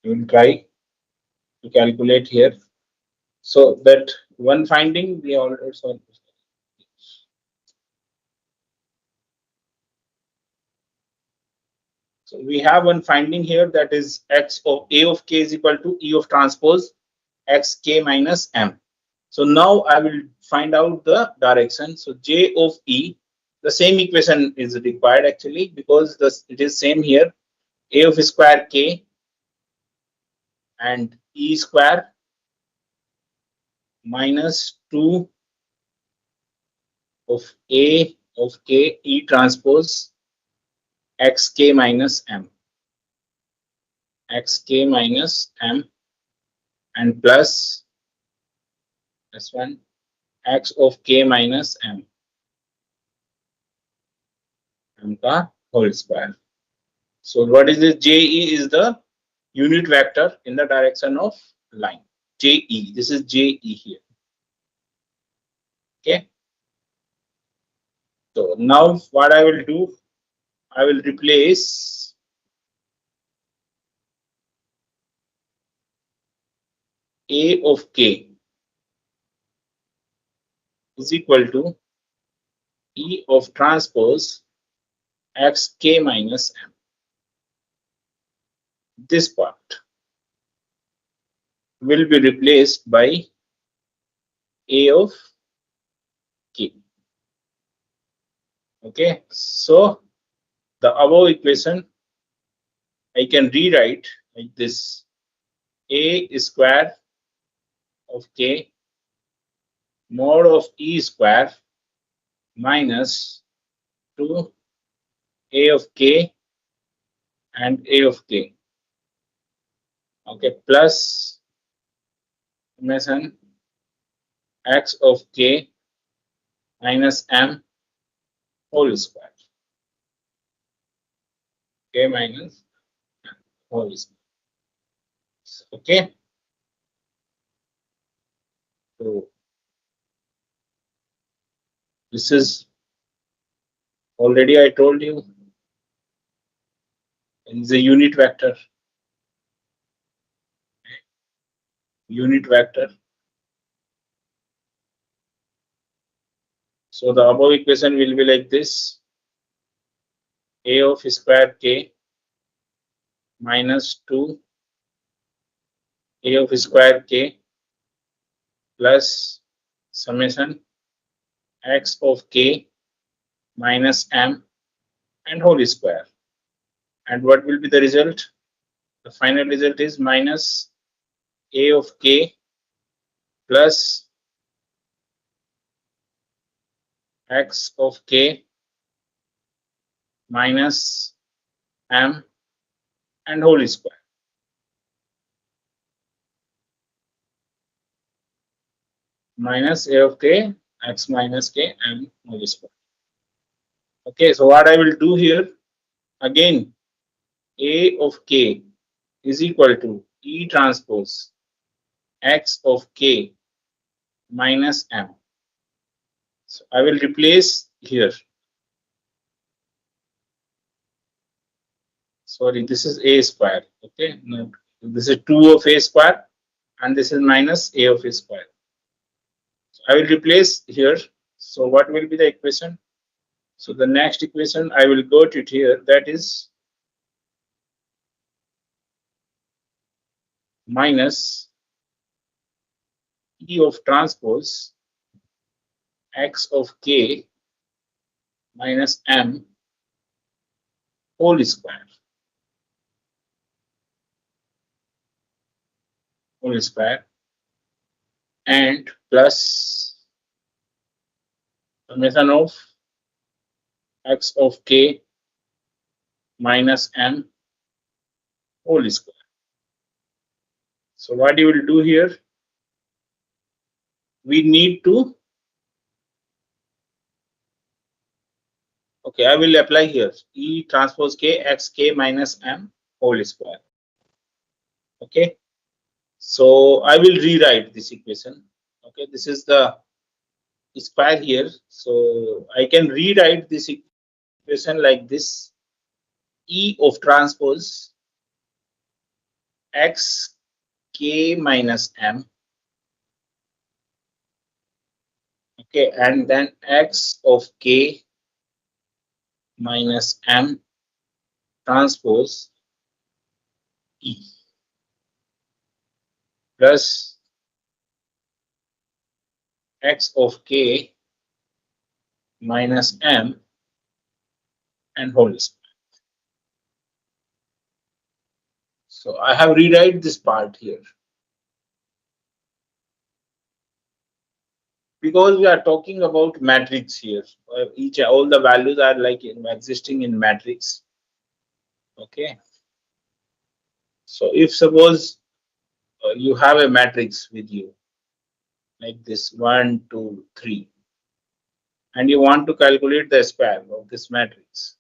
Speaker 1: we will try to calculate here. So that one finding we already saw. So we have one finding here, that is x of A of k is equal to E of transpose xk minus m. So now I will find out the direction. So J of E, the same equation is required actually, because it is same here. A of square k and E square minus 2 of A of k E transpose xk minus m, xk minus m, and plus this one x of k minus m, m ka whole square. So what is this? JE is the unit vector in the direction of line. JE, this is JE here. Okay. So now what I will do, I will replace A of k is equal to E of transpose xk minus m. This part will be replaced by A of k. Okay, so the above equation I can rewrite like this: A square of k mod of E square minus 2 A of k and A of k. Okay, plus summation x of k minus m whole square. K minus m whole square. Okay. So this is already I told you in the unit vector. Unit vector. So the above equation will be like this: A of square k minus 2 A of square k plus summation x of k minus m and whole square. And what will be the result? The final result is minus A of k plus x of k minus m and whole square. Minus A of k, x minus k, m whole square. Okay, so what I will do here, again, A of k is equal to E transpose x of k minus m. So I will replace here sorry, this is a square. Okay, no, this is 2 of a square and this is minus a of a square. So I will replace here. So what will be the equation? So the next equation I will go to it here, that is minus e of transpose x of k minus m whole square and plus summation of x of k minus m whole square. So what you will do here, we need to, okay, I will apply here E transpose K x K minus M whole square. Okay, so I will rewrite this equation. Okay, this is the square here, so I can rewrite this equation like this: E of transpose x K minus M, okay, and then x of K minus M transpose E plus x of K minus M and whole square. So I have rewrite this part here because we are talking about matrix here. All the values are like existing in matrix. Okay. So if suppose you have a matrix with you like this 1, 2, 3, and you want to calculate the square of this matrix.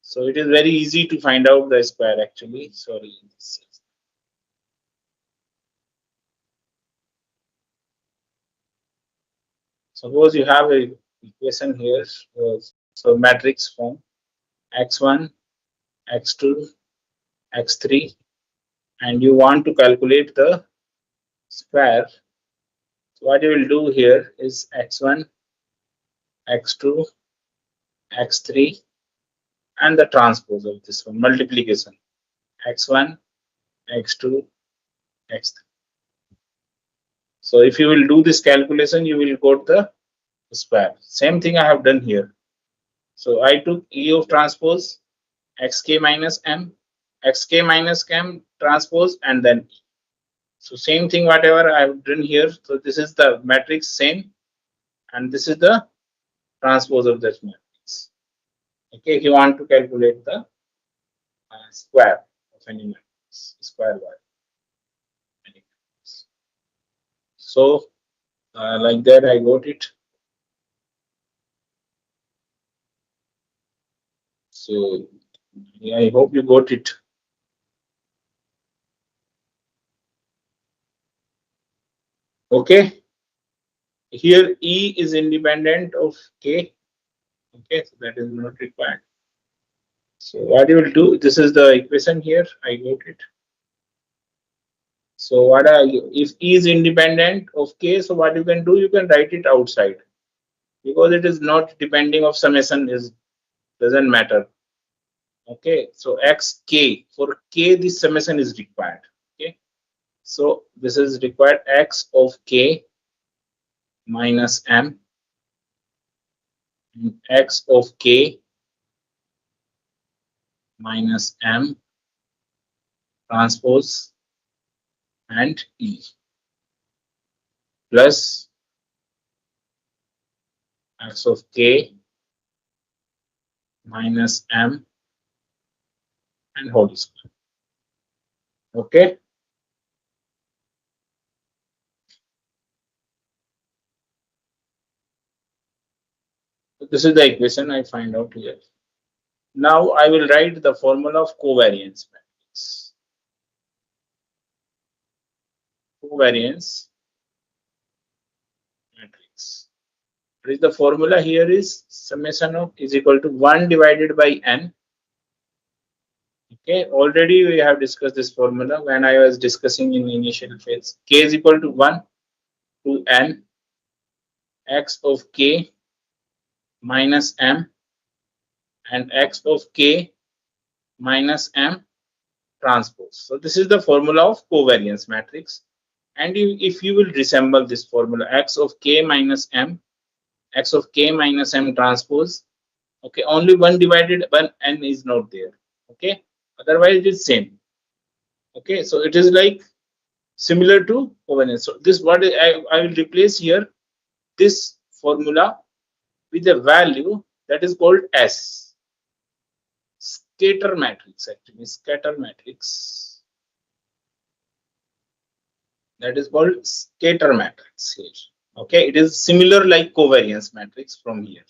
Speaker 1: So it is very easy to find out the square actually. Sorry. Suppose you have a equation here, so matrix form x1, x2, x3, and you want to calculate the square. So what you will do here is x1, x2, x3, and the transpose of this one, multiplication x1, x2, x3. So if you will do this calculation, you will got the square. Same thing I have done here. So I took E of transpose xk minus m, xk minus m transpose, and then E. So same thing whatever I have done here. So this is the matrix same, and this is the transpose of that matrix. Okay, if you want to calculate the square of any matrix, square value. So like that I got it. So yeah, I hope you got it. Okay. Here E is independent of K. Okay, so that is not required. So what you will do, this is the equation here, I got it. So what are you, if E is independent of K, so what you can do, you can write it outside because it is not depending of summation, is doesn't matter. Okay, so xk, for K this summation is required. Okay, so this is required x of K minus M and x of K minus M transpose and E plus x of K minus M and whole square. Okay. So this is the equation I find out here. Now I will write the formula of covariance matrix. Covariance matrix. What is the formula here is summation of is equal to 1 divided by n Okay, already we have discussed this formula when I was discussing in initial phase. K is equal to 1 to n x of k minus m and x of k minus m transpose. So this is the formula of covariance matrix. And if you will resemble this formula, x of k minus m, x of k minus m transpose, okay, only 1 divided by n is not there, okay, otherwise it is same. Okay, so it is like similar to covariance. So this what I will replace here this formula with a value that is called S. Scatter matrix, actually scatter matrix, that is called scatter matrix here. Okay, it is similar like covariance matrix from here.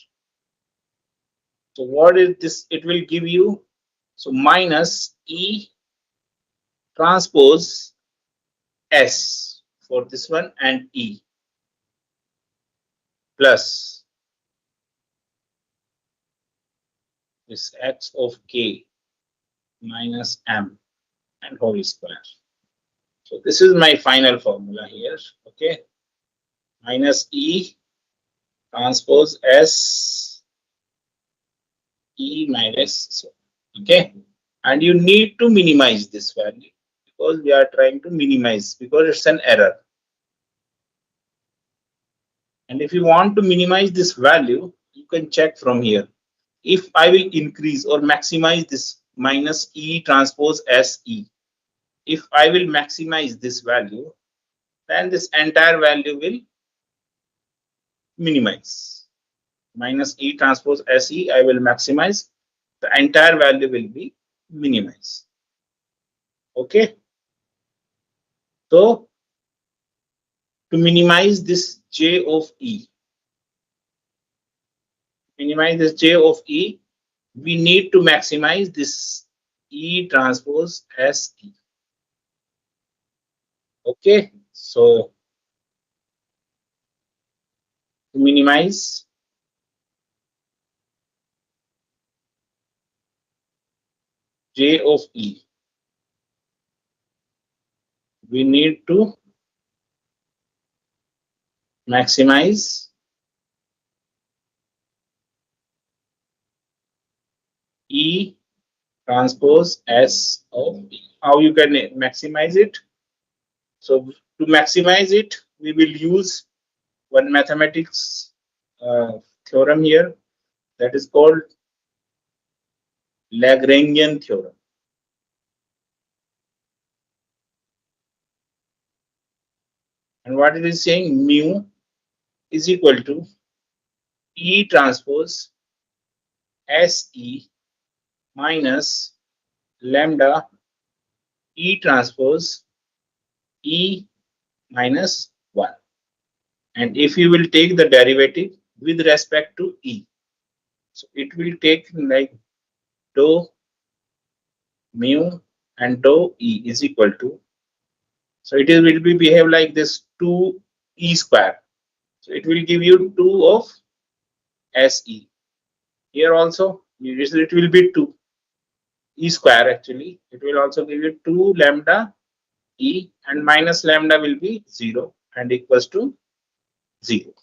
Speaker 1: So what is this? It will give you, so minus E transpose S for this one and E plus this x of k minus m and whole square. So this is my final formula here. Okay, minus E transpose S E minus, so, okay, and you need to minimize this value because we are trying to minimize because it's an error. And if you want to minimize this value, you can check from here. If I will increase or maximize this minus E transpose SE, if I will maximize this value, then this entire value will minimize. Minus E transpose SE, I will maximize, the entire value will be minimized. Okay. So to minimize this J of E, we need to maximize this E transpose SE. Okay, so to minimize J of E, we need to maximize E transpose S of E. How you can maximize it? So to maximize it, we will use one mathematics theorem here, that is called Lagrangian theorem. And what it is saying, mu is equal to E transpose SE minus lambda E transpose E minus 1. And if you will take the derivative with respect to E, so it will take like dou mu and dou E is equal to, so it will be behave like this 2 E square. So it will give you 2 of SE. Here also it will be 2 E square actually. It will also give you 2 lambda E and minus lambda will be 0 and equals to 0.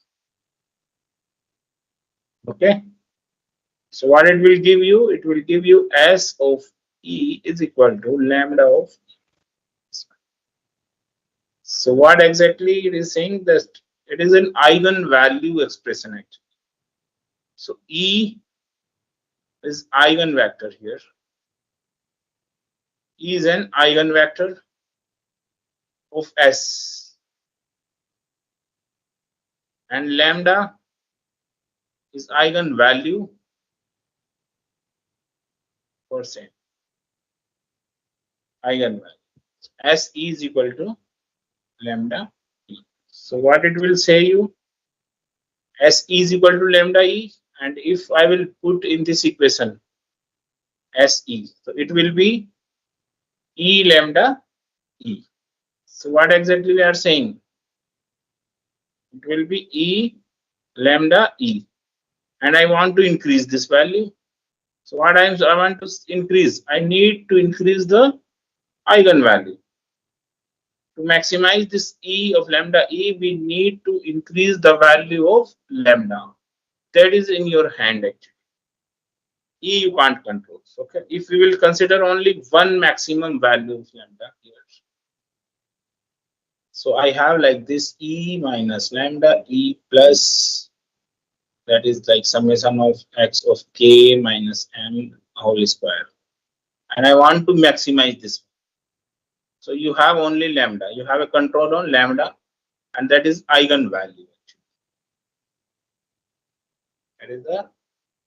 Speaker 1: Okay. So what it will give you? It will give you S of E is equal to lambda of E. So what exactly it is saying, that it is an eigenvalue expression actually. So E is eigenvector here. E is an eigenvector of S and lambda is eigenvalue for same eigenvalue. S E is equal to lambda E. So what it will say you, S E is equal to lambda E, and if I will put in this equation S E, so it will be E lambda E. So what exactly we are saying? It will be E lambda E, and I want to increase this value. So what I want to increase, I need to increase the eigenvalue. To maximize this E of lambda E, we need to increase the value of lambda. That is in your hand actually. E you can't control. Okay. If we will consider only one maximum value of lambda here. So I have like this E minus lambda E plus, that is like summation of x of k minus m whole square. And I want to maximize this. So you have only lambda. You have a control on lambda, and that is eigenvalue. That is the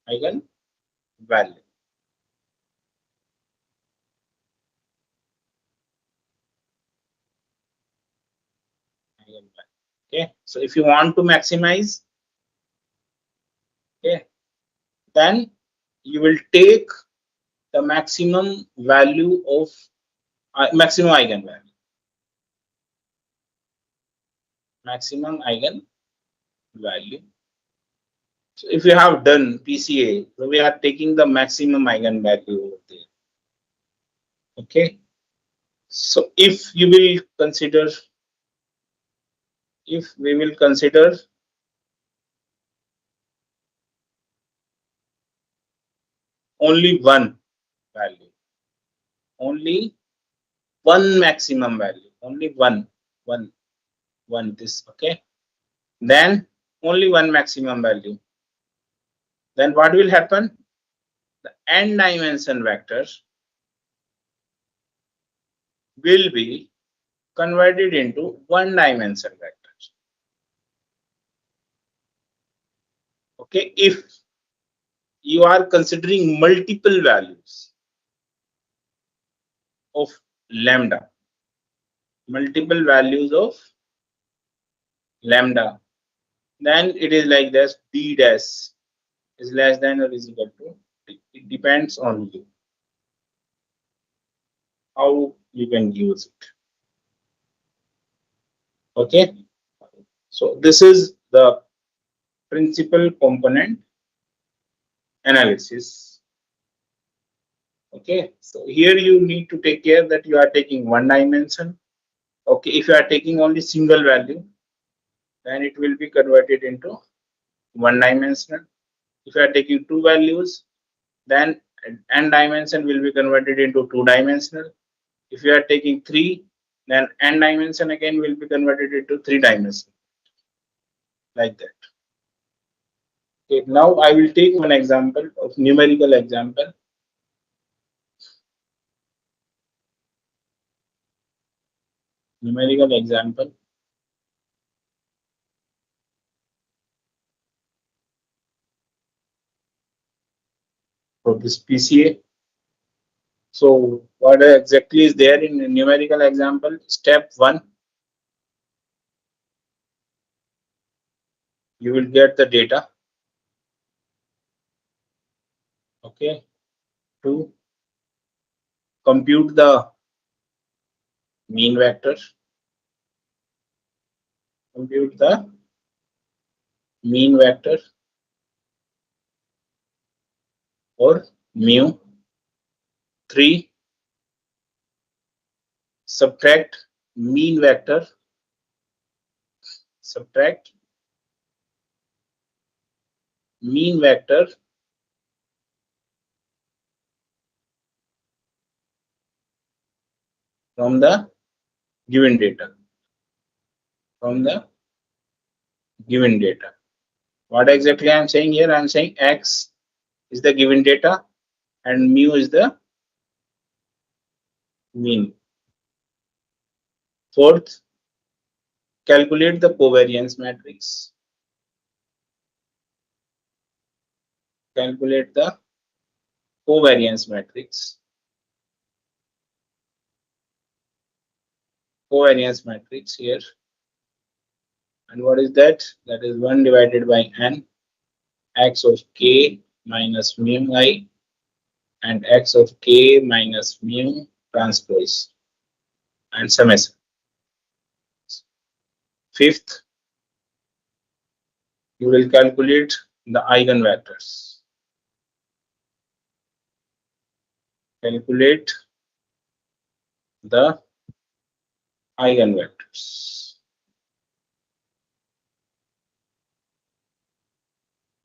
Speaker 1: eigenvalue. Okay. So if you want to maximize, okay, then you will take the maximum value of maximum eigenvalue. Maximum eigenvalue. So if you have done PCA, so we are taking the maximum eigenvalue over there. Okay. So if you will consider, if we will consider only one value, only one maximum value, only one this, okay, then only one maximum value, then what will happen? The n dimension vectors will be converted into one dimension vectors. Okay, if you are considering multiple values of lambda, multiple values of lambda, then it is like this: d dash is less than or is equal to d. It depends on you how you can use it. Okay, so this is the principal component analysis. Okay, so here you need to take care that you are taking one dimension. Okay, if you are taking only single value, then it will be converted into one dimensional. If you are taking two values, then n dimension will be converted into two dimensional. If you are taking three, then n dimension again will be converted into three dimensional, like that. Okay, now I will take one example of numerical example. Numerical example. For this PCA. So what exactly is there in a numerical example? Step 1, you will get the data. Okay. 2, compute the mean vector. Compute the mean vector or mu. 3, subtract mean vector. Subtract mean vector from the given data. From the given data. What exactly I am saying here? I am saying x is the given data and mu is the mean. 4th, calculate the covariance matrix. Calculate the covariance matrix. Covariance matrix here. And what is that? That is 1 divided by n, x of k minus mu I, and x of k minus mu transpose, and summation. 5th, you will calculate the eigenvectors. calculate the eigenvectors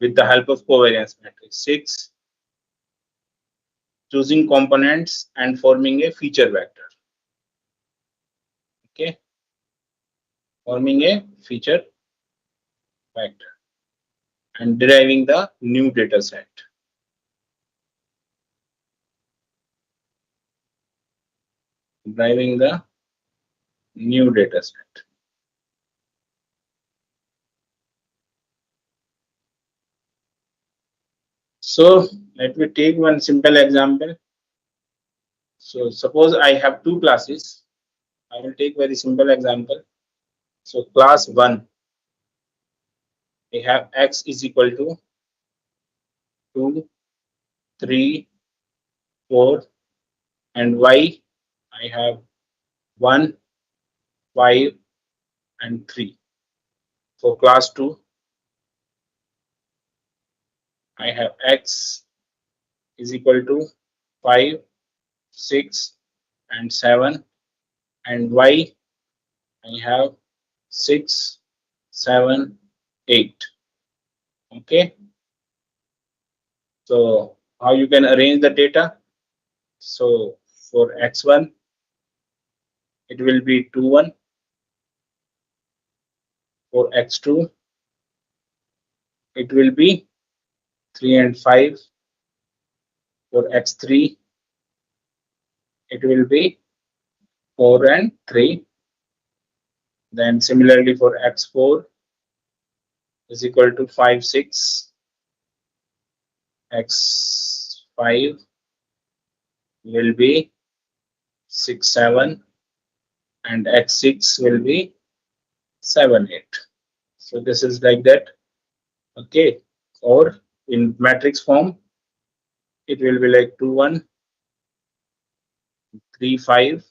Speaker 1: with the help of covariance matrix. 6. Choosing components and forming a feature vector. Okay, forming a feature vector and deriving the new data set. Deriving the new data set. So let me take one simple example. So suppose I have two classes. I will take very simple example. So class 1, we have x is equal to 2, 3, 4, and y I have 1, 5, and 3. For class 2, I have x is equal to 5, 6, and 7, and y I have 6, 7, 8. Okay. So how you can arrange the data? So for x1, it will be 2, 1. For x2, it will be 3 and 5. For x3, it will be 4 and 3. Then similarly for x4 is equal to 5, 6. x5 will be 6, 7, and x6 will be 7, 8. So this is like that. Okay. Or in matrix form, it will be like 2, 1, 3, 5,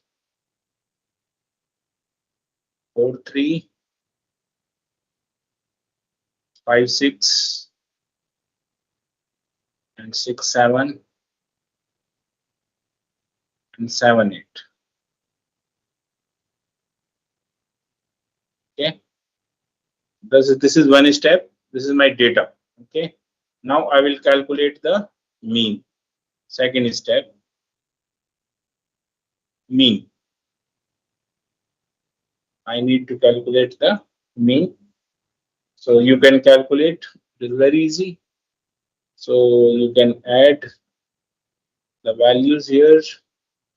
Speaker 1: 4, 3, 5, 6, and 6, 7, and 7, 8. Okay. This is one step. This is my data. Okay. Now I will calculate the mean. Second step, mean. I need to calculate the mean. So you can calculate. It is very easy. So you can add the values here.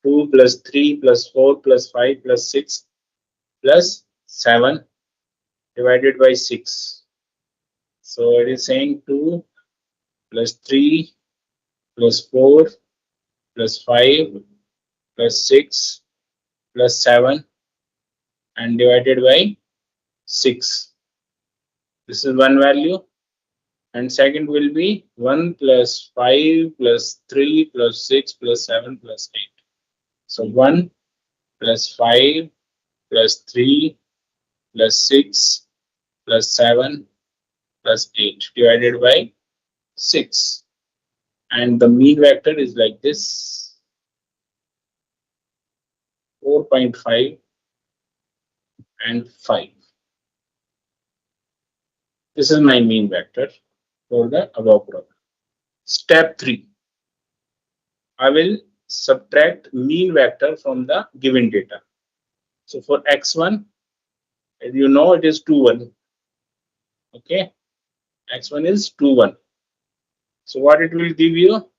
Speaker 1: 2 plus 3 plus 4 plus 5 plus 6 plus 7 divided by 6. So it is saying 2 plus 3 plus 4 plus 5 plus 6 plus 7 and divided by 6. This is one value. And second will be 1 plus 5 plus 3 plus 6 plus 7 plus 8. So 1 plus 5 plus 3 plus 6 plus 7 plus 8 divided by 6. And the mean vector is like this, 4.5 and 5. This is my mean vector for the above problem. Step 3. I will subtract mean vector from the given data. So for x1, you know it is 2, 1. Okay. x1 is 2, 1. So what it will give you?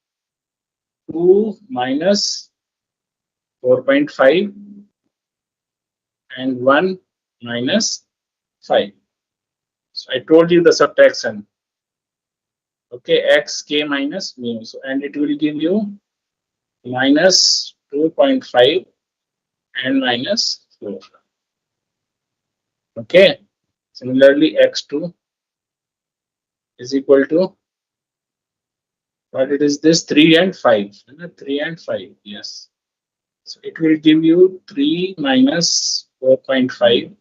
Speaker 1: 2 minus 4.5 and 1 minus 5. So I told you the subtraction. Okay, xk minus mu. So and it will give you minus 2.5 and minus 4. Okay. Similarly, x2 is equal to what it is this 3 and 5. 3 and 5. Yes. So it will give you 3 minus 4.5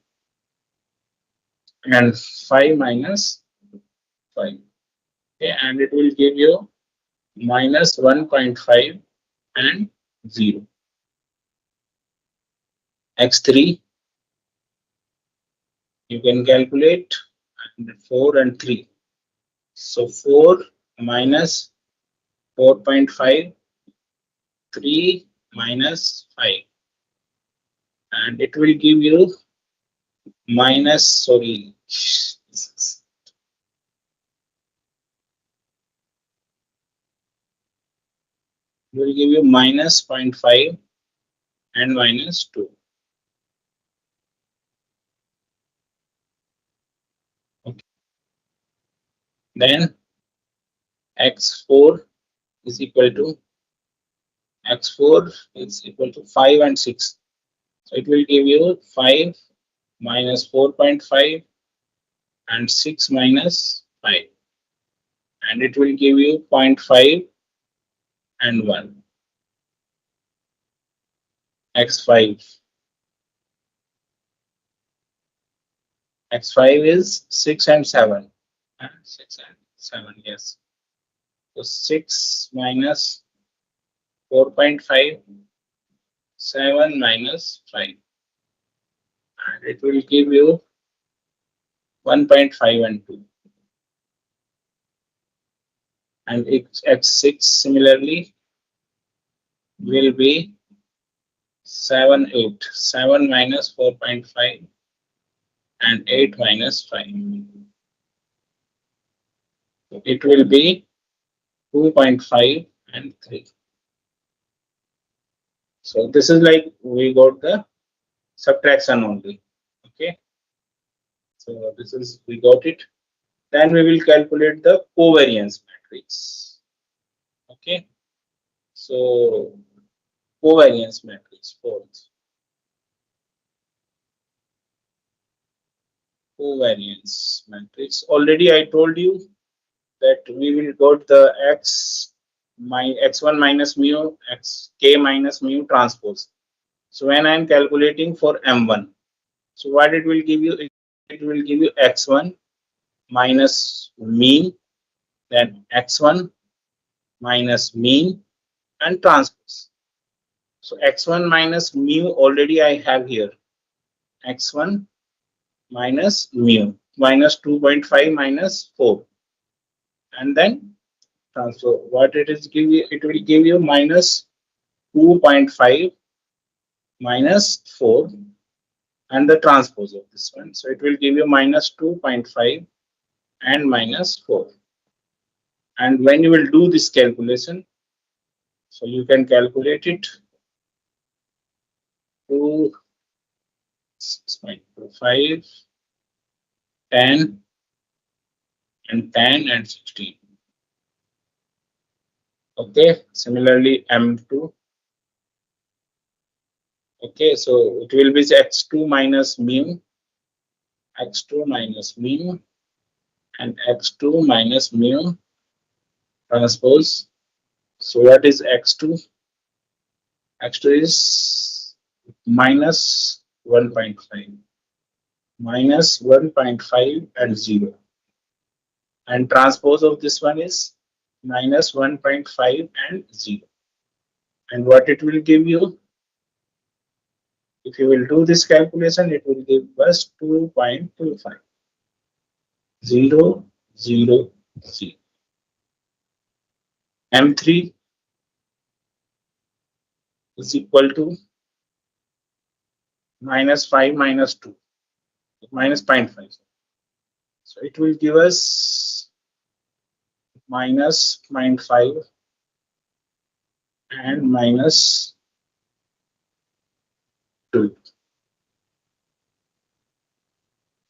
Speaker 1: and 5 minus 5. Okay, and it will give you minus 1.5 and 0. X3 you can calculate 4 and 3. So 4 minus 4.5, 3 minus 5, and it will give you minus, sorry, will give you minus 0.5 and minus 2. Okay. Then x4 is equal to 5 and 6. So it will give you 5 minus 4.5 and 6 minus 5, and it will give you 0.5 and 1. X5 is 6 and 7. 6 and 7, yes. So 6 minus 4.5, 7 minus 5, and it will give you 1.5 and 2. And x6 similarly will be 7, 8. 7 minus 4.5 and 8 minus 5. It will be 2.5 and 3. So this is like we got the subtraction only. Okay. So this is, we got it. Then we will calculate the covariance matrix. Okay. So covariance matrix, fourth. Covariance matrix. Already I told you that we will got the x1 minus mu k minus mu transpose. So when I am calculating for m1, so what it will give you? It will give you x1 minus mean, then x1 minus mean and transpose. So x1 minus mu already I have here. X1 minus mu minus 2.5 minus 4, and then transfer. What it is give you? It will give you minus 2.5 minus 4 and the transpose of this one. So it will give you minus 2.5 and minus 4. And when you will do this calculation, so you can calculate it to 5, 10 and 10 and 16. Okay, similarly m2. Okay, so it will be x2 minus mu, x2 minus mu, and x2 minus mu transpose. So what is x2? X2 is minus 1.5, minus 1.5 and 0, and transpose of this one is minus 1.5 and 0. And what it will give you? If you will do this calculation, it will give us 2.25. 0, 0, 0. M3 is equal to minus 5 minus 2, minus 0.5. So it will give us minus 0.5 and minus 2.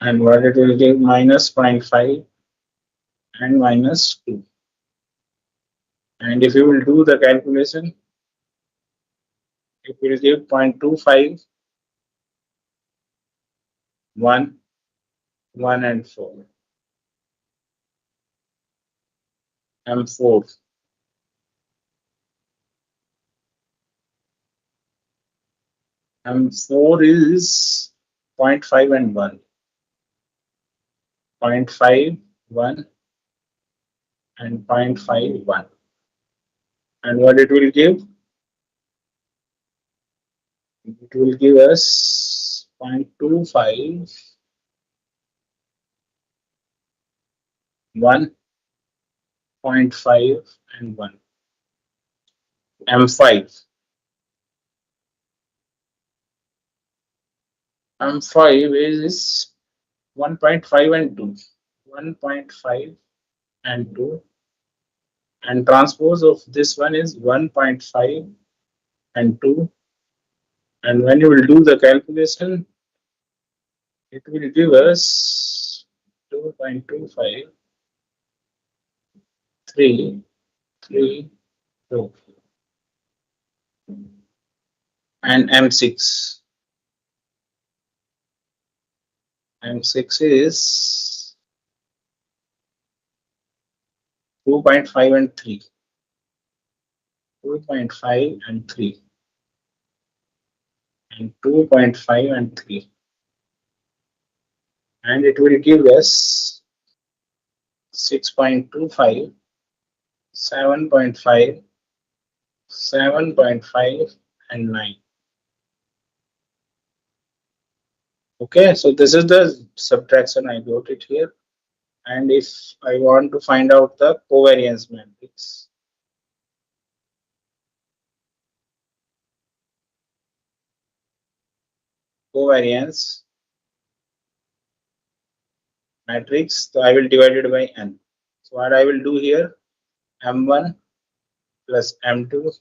Speaker 1: And what it will give? Minus 0.5 and minus 2. And if you will do the calculation, it will give 0.25, 1, 1 and 4. M4. M4 is 0.5 and 1. 0.5, 1 and 0.5, 1. And what it will give? It will give us 0.25, 1.5 and 1. M5. M5 is 1.5 and 2. 1.5 and 2. And transpose of this one is 1.5 and 2. And when you will do the calculation, it will give us 2.25, 3, 3, 2. And M6. M6 is 2.5 and 3. 2.5 and 3. And 2.5 and 3. And it will give us 6.25, 7.5, 7.5 and 9. Okay, so this is the subtraction. I got it here. And if I want to find out the covariance matrix, covariance matrix, so I will divide it by n. So what I will do here, m1 plus m2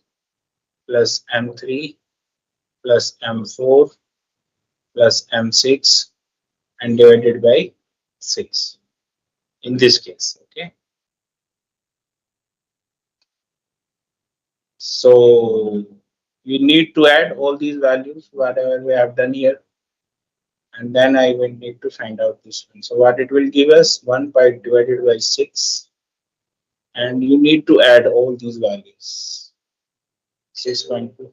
Speaker 1: plus m3 plus m4 plus m6 and divided by 6 in this case. Okay, so we need to add all these values whatever we have done here, and then I will need to find out this one. So what it will give us, 1 pi divided by 6, and you need to add all these values. 6.2.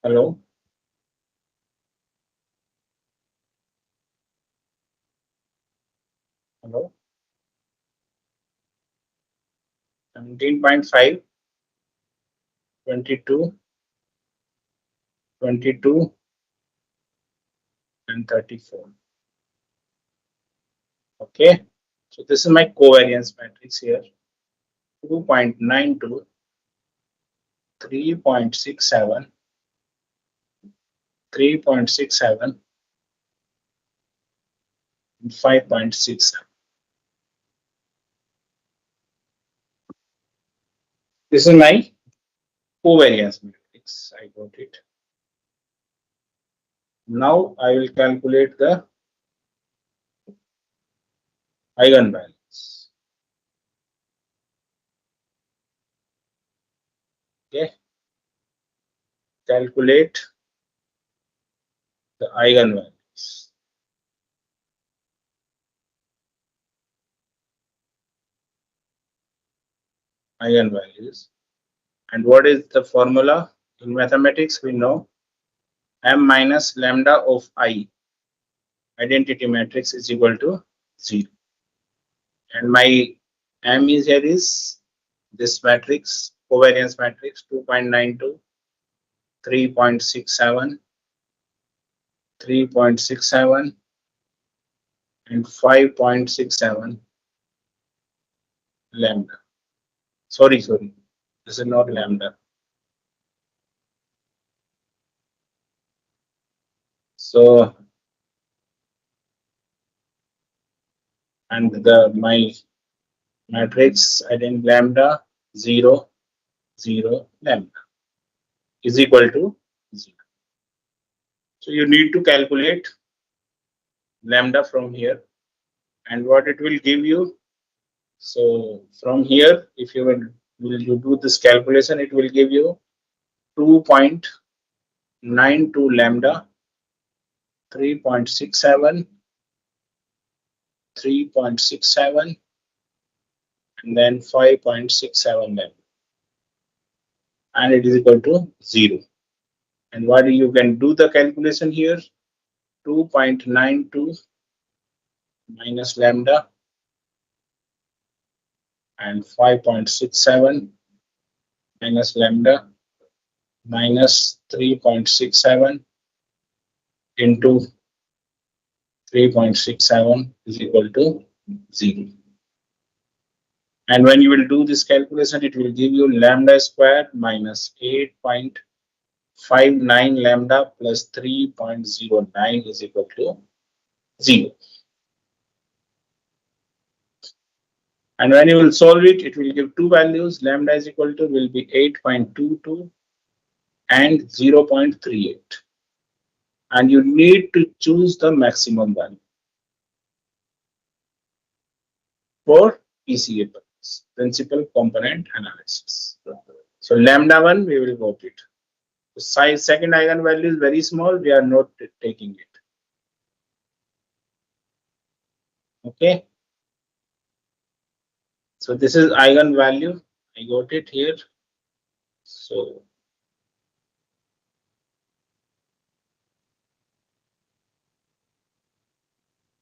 Speaker 1: Hello. Hello. 17.5, 22, 22 and 34. Okay, so this is my covariance matrix here. 2.92, 3.67, 3.67 and 5.67. This is my covariance matrix. I got it. Now I will calculate the eigenvalues. Okay, calculate the eigenvalues. Eigenvalues. And what is the formula? In mathematics, we know m minus lambda of I, identity matrix, is equal to 0. And my m is here is this matrix, covariance matrix, 2.92, 3.67, 3.67 and 5.67 lambda. Sorry, this is not lambda. So, and my matrix identity lambda 0, 0 lambda is equal to 0. So you need to calculate lambda from here, and what it will give you. So from here, if you do this calculation, it will give you 2.92 lambda, 3.67, 3.67, and then 5.67 lambda, and it is equal to 0. And what you can do the calculation here, 2.92 minus lambda and 5.67 minus lambda minus 3.67 into 3.67 is equal to 0. And when you will do this calculation, it will give you lambda squared minus 8.59 lambda plus 3.09 is equal to 0. And when you will solve it, it will give two values. Lambda is equal to will be 8.22 and 0.38. And you need to choose the maximum value for PCA purpose, principal component analysis. So lambda 1, we will got it. The size second eigenvalue is very small, we are not taking it. Okay. So this is eigenvalue. I got it here. So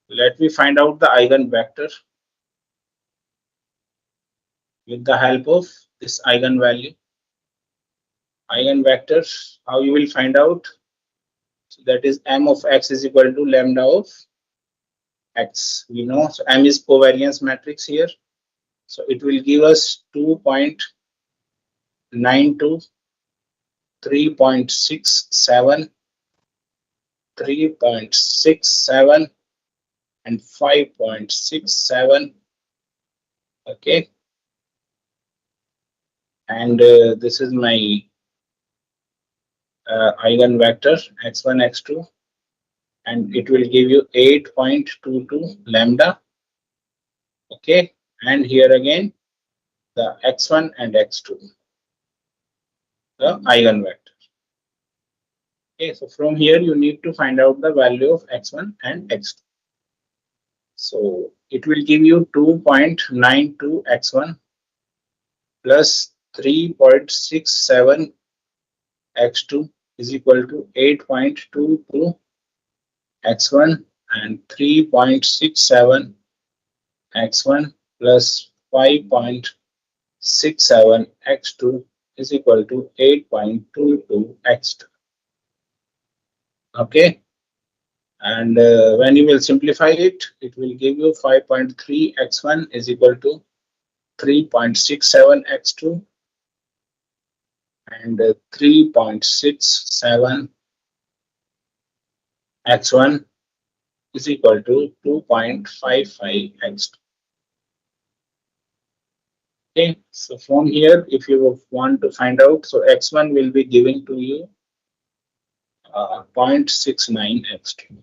Speaker 1: let me find out the eigenvector with the help of this eigenvalue. Eigenvectors, how you will find out? So that is m of x is equal to lambda of x. We know, so m is covariance matrix here. So it will give us 2.92, 3.67, 3.67 and 5.67. Okay. And this is my eigenvector x1, x2, and it will give you 8.22 lambda. Okay, and here again the x1 and x2, the eigenvector. Okay, so from here you need to find out the value of x1 and x2. So it will give you 2.92 x1 plus 3.67 x2 is equal to 8.22 x1 and 3.67 x1 plus 5.67 x2 is equal to 8.22 x2. Okay, and when you will simplify it, it will give you 5.3 x1 is equal to 3.67 x2 and 3.67 x1 is equal to 2.55 x2. Okay, so from here, if you want to find out, so x1 will be giving to you 0.69 x2.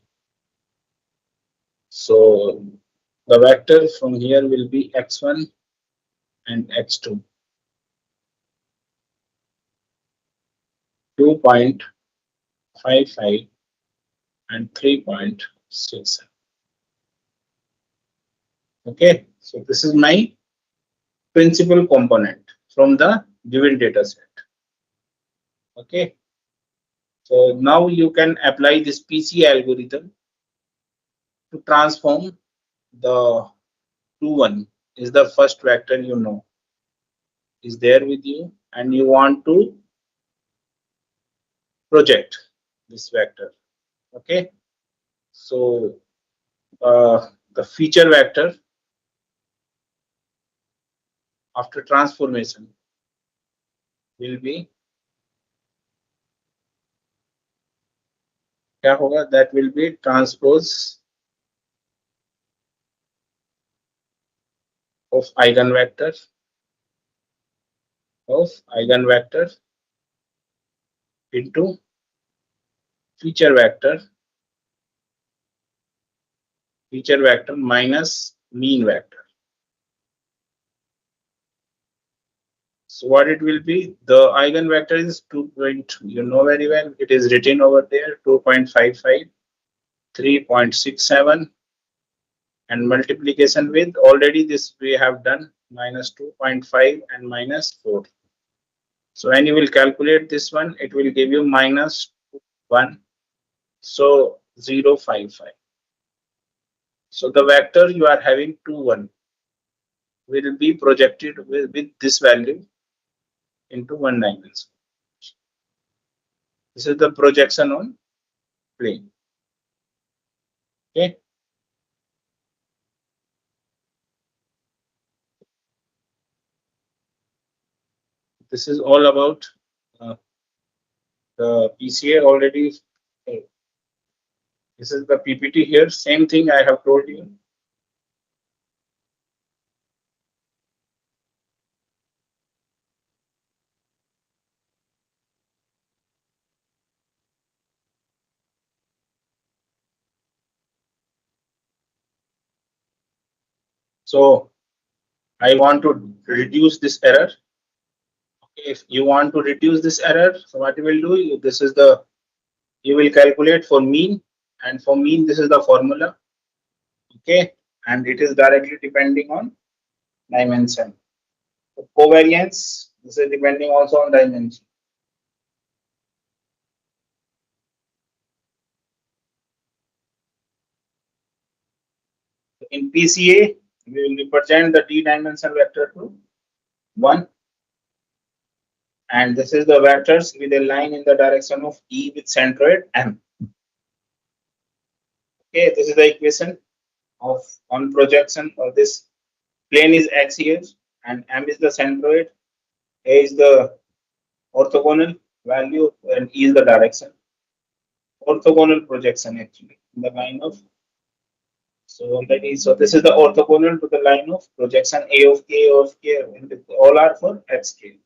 Speaker 1: So the vector from here will be x1 and x2, 2.55 and 3.67. Okay, so this is my principal component from the given data set. Okay, so now you can apply this PC algorithm to transform the 2, 1 is the first vector you know is there with you, and you want to project this vector. Okay, so the feature vector after transformation will be क्या होगा, that will be transpose of eigenvector into feature vector minus mean vector. So what it will be, the eigenvector is 2. You know very well, it is written over there 2.55, 3.67 and multiplication with already this we have done minus 2.5 and minus 4. So when you will calculate this one, it will give you minus 1. So 0.55. So the vector you are having 2, 1. will be projected with this value into one dimension. This is the projection on plane. Okay. This is all about uh, the PCA already. This is the PPT here. Same thing I have told you. So I want to reduce this error. Okay, if you want to reduce this error, so what you will do, this is the, you will calculate for mean, and for mean this is the formula. Okay, and it is directly depending on dimension. So covariance, this is depending also on dimension. In PCA, we will represent the d-dimensional vector to 1, and this is the vectors with a line in the direction of E with centroid M. Okay, this is the equation of on projection of this plane is x here, and M is the centroid, A is the orthogonal value, and E is the direction. Orthogonal projection actually in the line of, so already, so this is the orthogonal to the line of projection A of K, and all are for xk.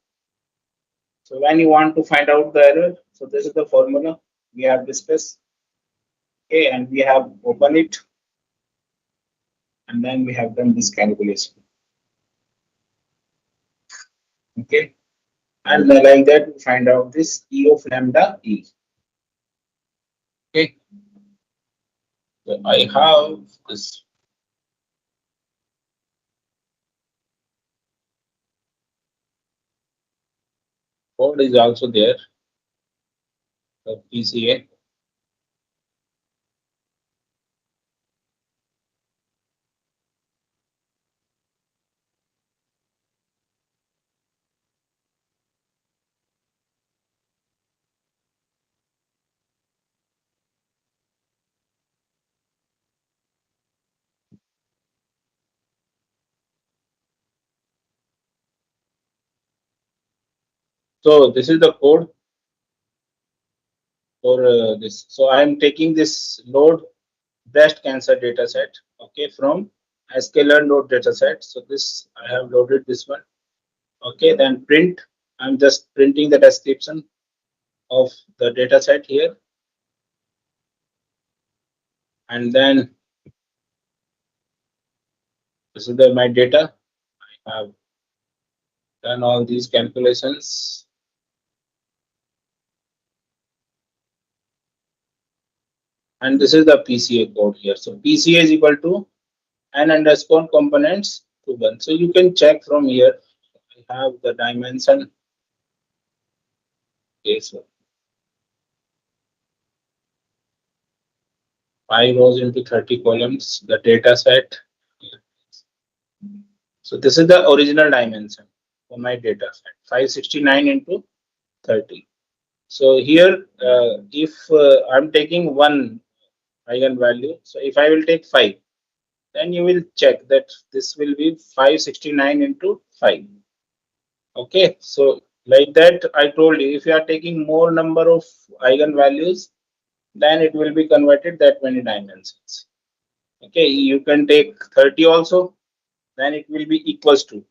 Speaker 1: So when you want to find out the error, so this is the formula we have discussed. Okay, and we have opened it, and then we have done this calculation. Okay, and like that we find out this E of lambda E. Okay, so I have this code is also there, the PCA. So this is the code for this. So I am taking this load breast cancer data set, okay, from a scalar node data set. So this I have loaded this one. Okay, then print. I'm just printing the description of the data set here, and then this is my data. I have done all these calculations, and this is the PCA code here. So PCA is equal to n underscore components to 1. So you can check from here. I have the dimension. Okay, so 5 rows into 30 columns, the data set. So this is the original dimension for my data set, 569 into 30. So here, if I'm taking one eigenvalue, so if I will take 5, then you will check that this will be 569 into 5. Okay, so like that I told you, if you are taking more number of eigenvalues, then it will be converted that many dimensions. Okay, you can take 30 also, then it will be equals to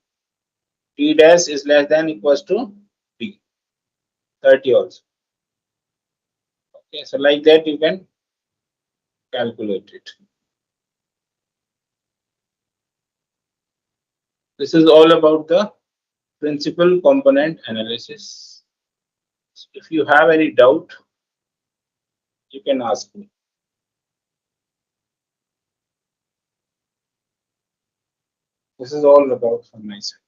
Speaker 1: t dash is less than equals to t, 30 also. Okay, so like that you can calculate it. This is all about the principal component analysis. If you have any doubt, you can ask me. This is all about from my side.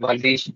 Speaker 4: Validation.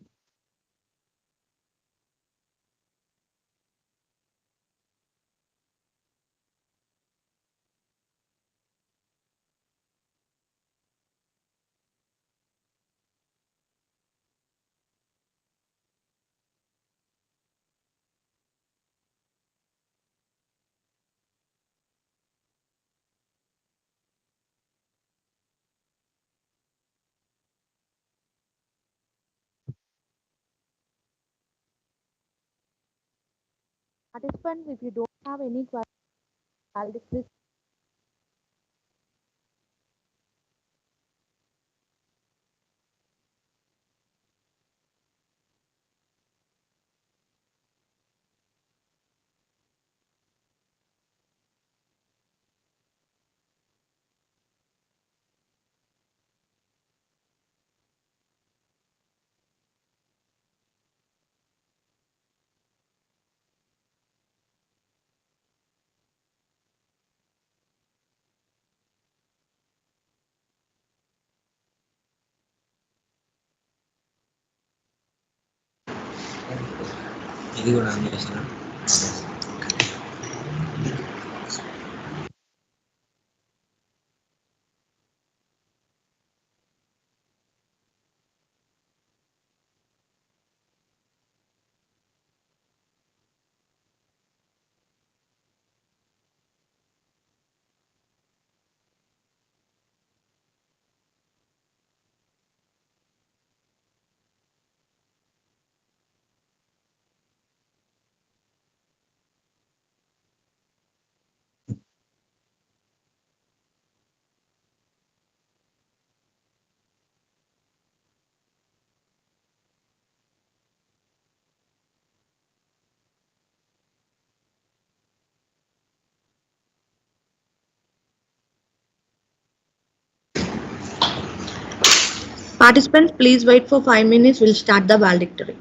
Speaker 4: ఇది కూడా on చేసిన
Speaker 5: Participants, please wait for 5 minutes. We'll start the valedictory.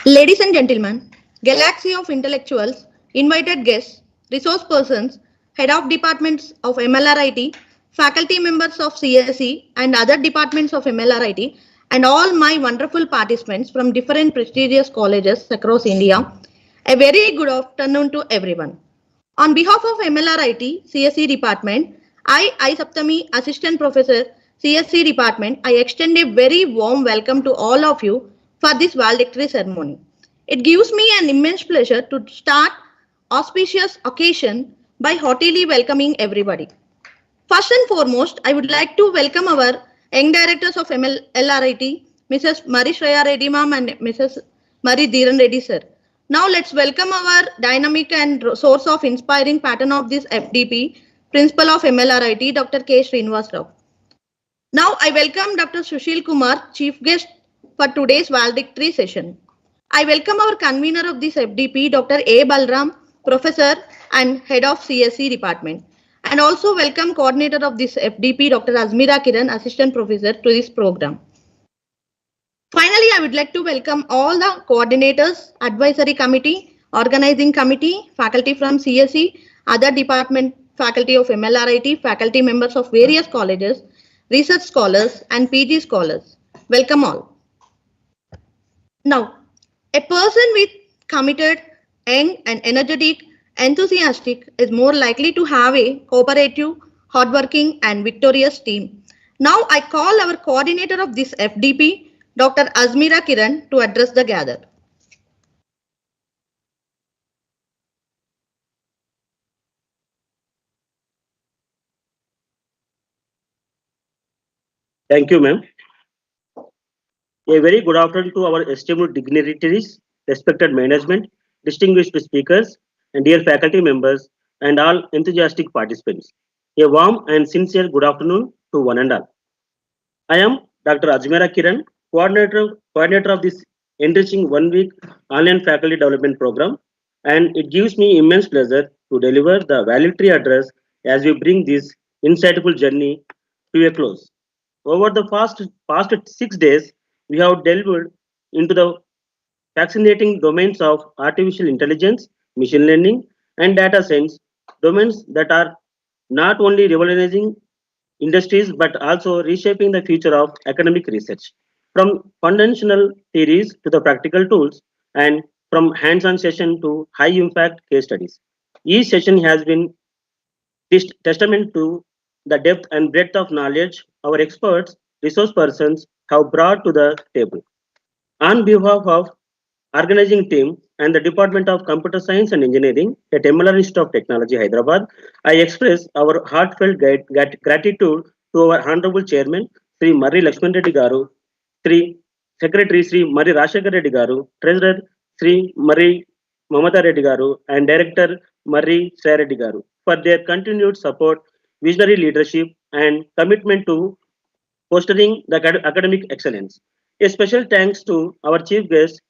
Speaker 5: Ladies and gentlemen, galaxy of intellectuals, invited guests, resource persons, head of departments of MLRIT, faculty members of CSE and other departments of MLRIT, and all my wonderful participants from different prestigious colleges across India, a very good afternoon to everyone. On behalf of MLRIT CSE department, I Saptami, Assistant Professor, CSE department, I extend a very warm welcome to all of you for this valedictory ceremony. It gives me an immense pleasure to start auspicious occasion by heartily welcoming everybody. First and foremost, I would like to welcome our young directors of MLRIT, Mrs. Mari Shreya Reddy ma'am and Mrs. Mari Dhiran Reddy sir. Now let's welcome our dynamic and source of inspiring pattern of this FDP, Principal of MLRIT, Dr. K. Srinivas Rao. Now I welcome Dr. Sushil Kumar, Chief Guest for today's valedictory session. I welcome our convener of this FDP, Dr. A. Balram, Professor and Head of CSE Department. And also welcome coordinator of this FDP, Dr. Azmira Kiran, Assistant Professor to this program. Finally, I would like to welcome all the coordinators, advisory committee, organizing committee, faculty from CSE, other department faculty of MLRIT, faculty members of various colleges, research scholars and PG scholars. Welcome all. Now, a person with committed, young and energetic, enthusiastic is more likely to have a cooperative, hardworking and victorious team. Now I call our coordinator of this FDP, Dr. Azmira Kiran, to address the gather.
Speaker 6: Thank you, ma'am. A very good afternoon to our esteemed dignitaries, respected management, distinguished speakers, and dear faculty members, and all enthusiastic participants. A warm and sincere good afternoon to one and all. I am Dr. Ajmera Kiran, coordinator of this enriching 1 week online faculty development program, and it gives me immense pleasure to deliver the valedictory address as we bring this insightful journey to a close. Over the past 6 days, we have delved into the fascinating domains of artificial intelligence, machine learning, and data science, domains that are not only revolutionizing industries but also reshaping the future of academic research. From foundational theories to the practical tools, and from hands on session to high impact case studies. Each session has been testament to the depth and breadth of knowledge our experts, resource persons have brought to the table. On behalf of organizing team and the Department of Computer Science and Engineering at MLR Institute of Technology, Hyderabad, I express our heartfelt gratitude to our Honorable Chairman, Sri Marri Lakshman Reddy Garu, Sri Secretary Sri Marri Rashekar Reddy Garu, Treasurer Sri Marri Mamata Reddy Garu, and Director Marri Shreya Reddy Garu for their continued support, visionary leadership, and commitment to fostering the academic excellence. A special thanks to our chief guest,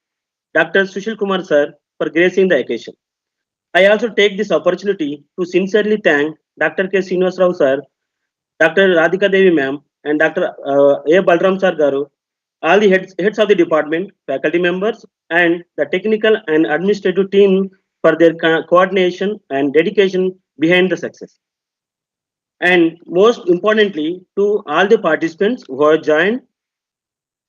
Speaker 6: Dr. Sushil Kumar sir, for gracing the occasion. I also take this opportunity to sincerely thank Dr. K. Srinivas Rao sir, Dr. Radhika Devi ma'am, and Dr. A. Balram sir Garu, all the heads of the department, faculty members, and the technical and administrative team for their coordination and dedication behind the success. And most importantly, to all the participants who have joined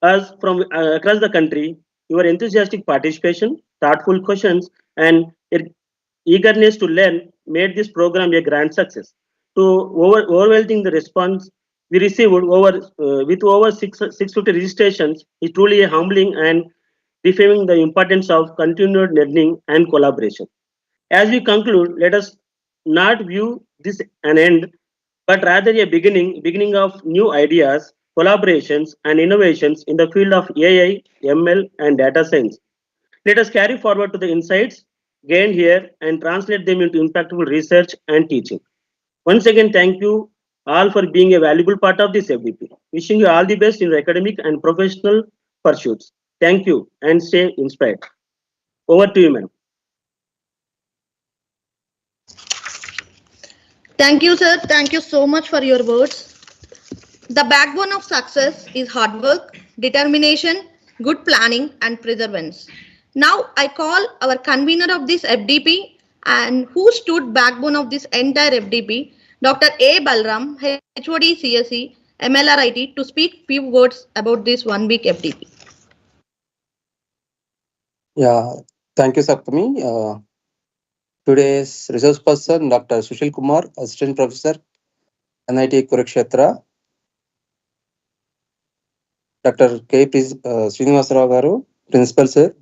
Speaker 6: us from across the country, your enthusiastic participation, thoughtful questions, and eagerness to learn made this program a grand success. To overwhelming the response we received with over 650 registrations is truly a humbling and reaffirming the importance of continued learning and collaboration. As we conclude, let us not view this an end, but rather a beginning of new ideas, collaborations, and innovations in the field of AI, ML, and data science. Let us carry forward to the insights gained here and translate them into impactful research and teaching. Once again, thank you all for being a valuable part of this FDP. Wishing you all the best in your academic and professional pursuits. Thank you and stay inspired. Over to you, ma'am.
Speaker 5: Thank you, sir. Thank you so much for your words. The backbone of success is hard work, determination, good planning, and perseverance. Now I call our convener of this FDP and who stood backbone of this entire FDP, Dr. A. Balram, HOD CSE, MLRIT, to speak few words about this 1 week FDP.
Speaker 7: Yeah, thank you, Saptami. Today's resource person, Dr. Sushil Kumar, Assistant Professor, NIT Kurukshetra, Dr. Srinivasarao Garu, Principal Sir,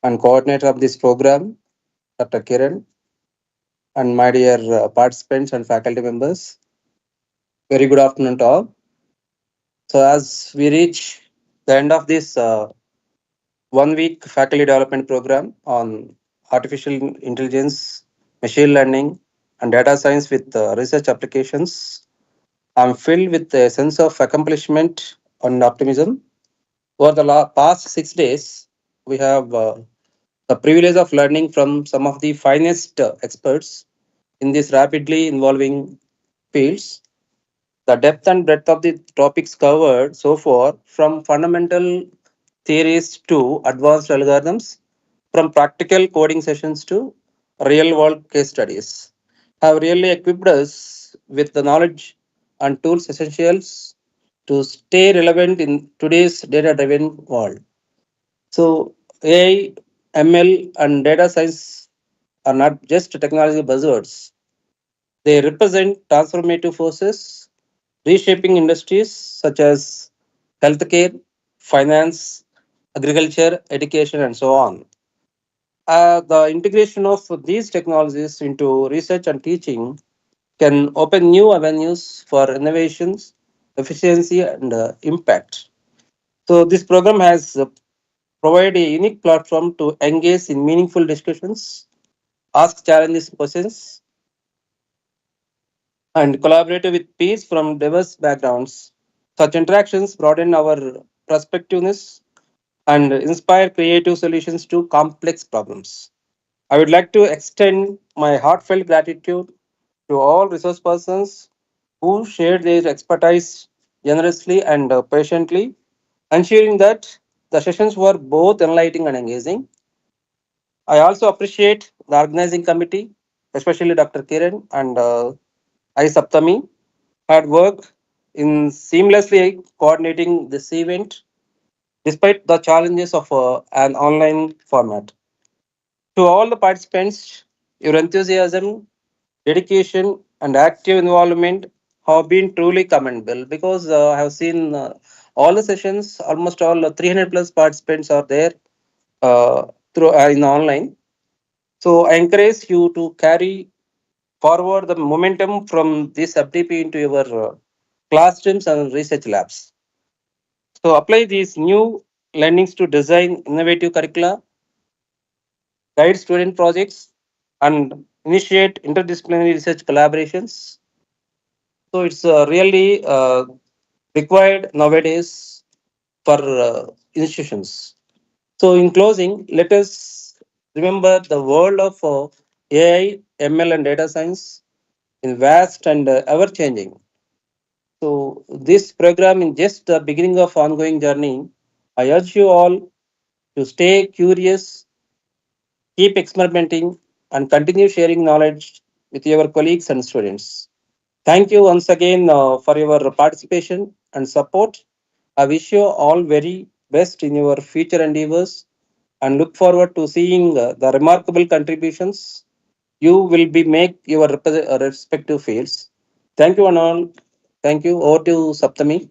Speaker 7: and Coordinator of this program, Dr. Kiran, and my dear participants and faculty members. Very good afternoon to all. So, as we reach the end of this 1 week faculty development program on artificial intelligence, machine learning, and data science with research applications, I'm filled with a sense of accomplishment and optimism. Over the past 6 days, we have the privilege of learning from some of the finest experts in these rapidly evolving fields. The depth and breadth of the topics covered so far, from fundamental theories to advanced algorithms, from practical coding sessions to real world case studies, have really equipped us with the knowledge and tools essentials to stay relevant in today's data driven world. So, AI, ML, and data science are not just technology buzzwords, they represent transformative forces reshaping industries such as healthcare, finance, agriculture, education, and so on. The integration of these technologies into research and teaching can open new avenues for innovations, efficiency, and impact. So, this program has provided a unique platform to engage in meaningful discussions, ask challenges questions, and collaborate with peers from diverse backgrounds. Such interactions broaden our perspectiveness and inspire creative solutions to complex problems. I would like to extend my heartfelt gratitude to all resource persons who shared their expertise generously and patiently, ensuring that the sessions were both enlightening and engaging. I also appreciate the organizing committee, especially Dr. Kiran and I Saptami, had worked in seamlessly coordinating this event despite the challenges of an online format. To all the participants, your enthusiasm, dedication, and active involvement have been truly commendable because I have seen all the sessions, almost all 300 plus participants are there through in online. So I encourage you to carry forward the momentum from this FDP into your classrooms and research labs. So apply these new learnings to design innovative curricula, guide student projects, and initiate interdisciplinary research collaborations. So it's really required nowadays for institutions. So in closing, let us remember the world of AI, ML, and data science in vast and ever changing. So this program is just the beginning of ongoing journey. I urge you all to stay curious, keep experimenting, and continue sharing knowledge with your colleagues and students. Thank you once again for your participation and support. I wish you all very best in your future endeavors and look forward to seeing the remarkable contributions you will be make your respective fields. Thank you and all. Thank you. Over to Saptami.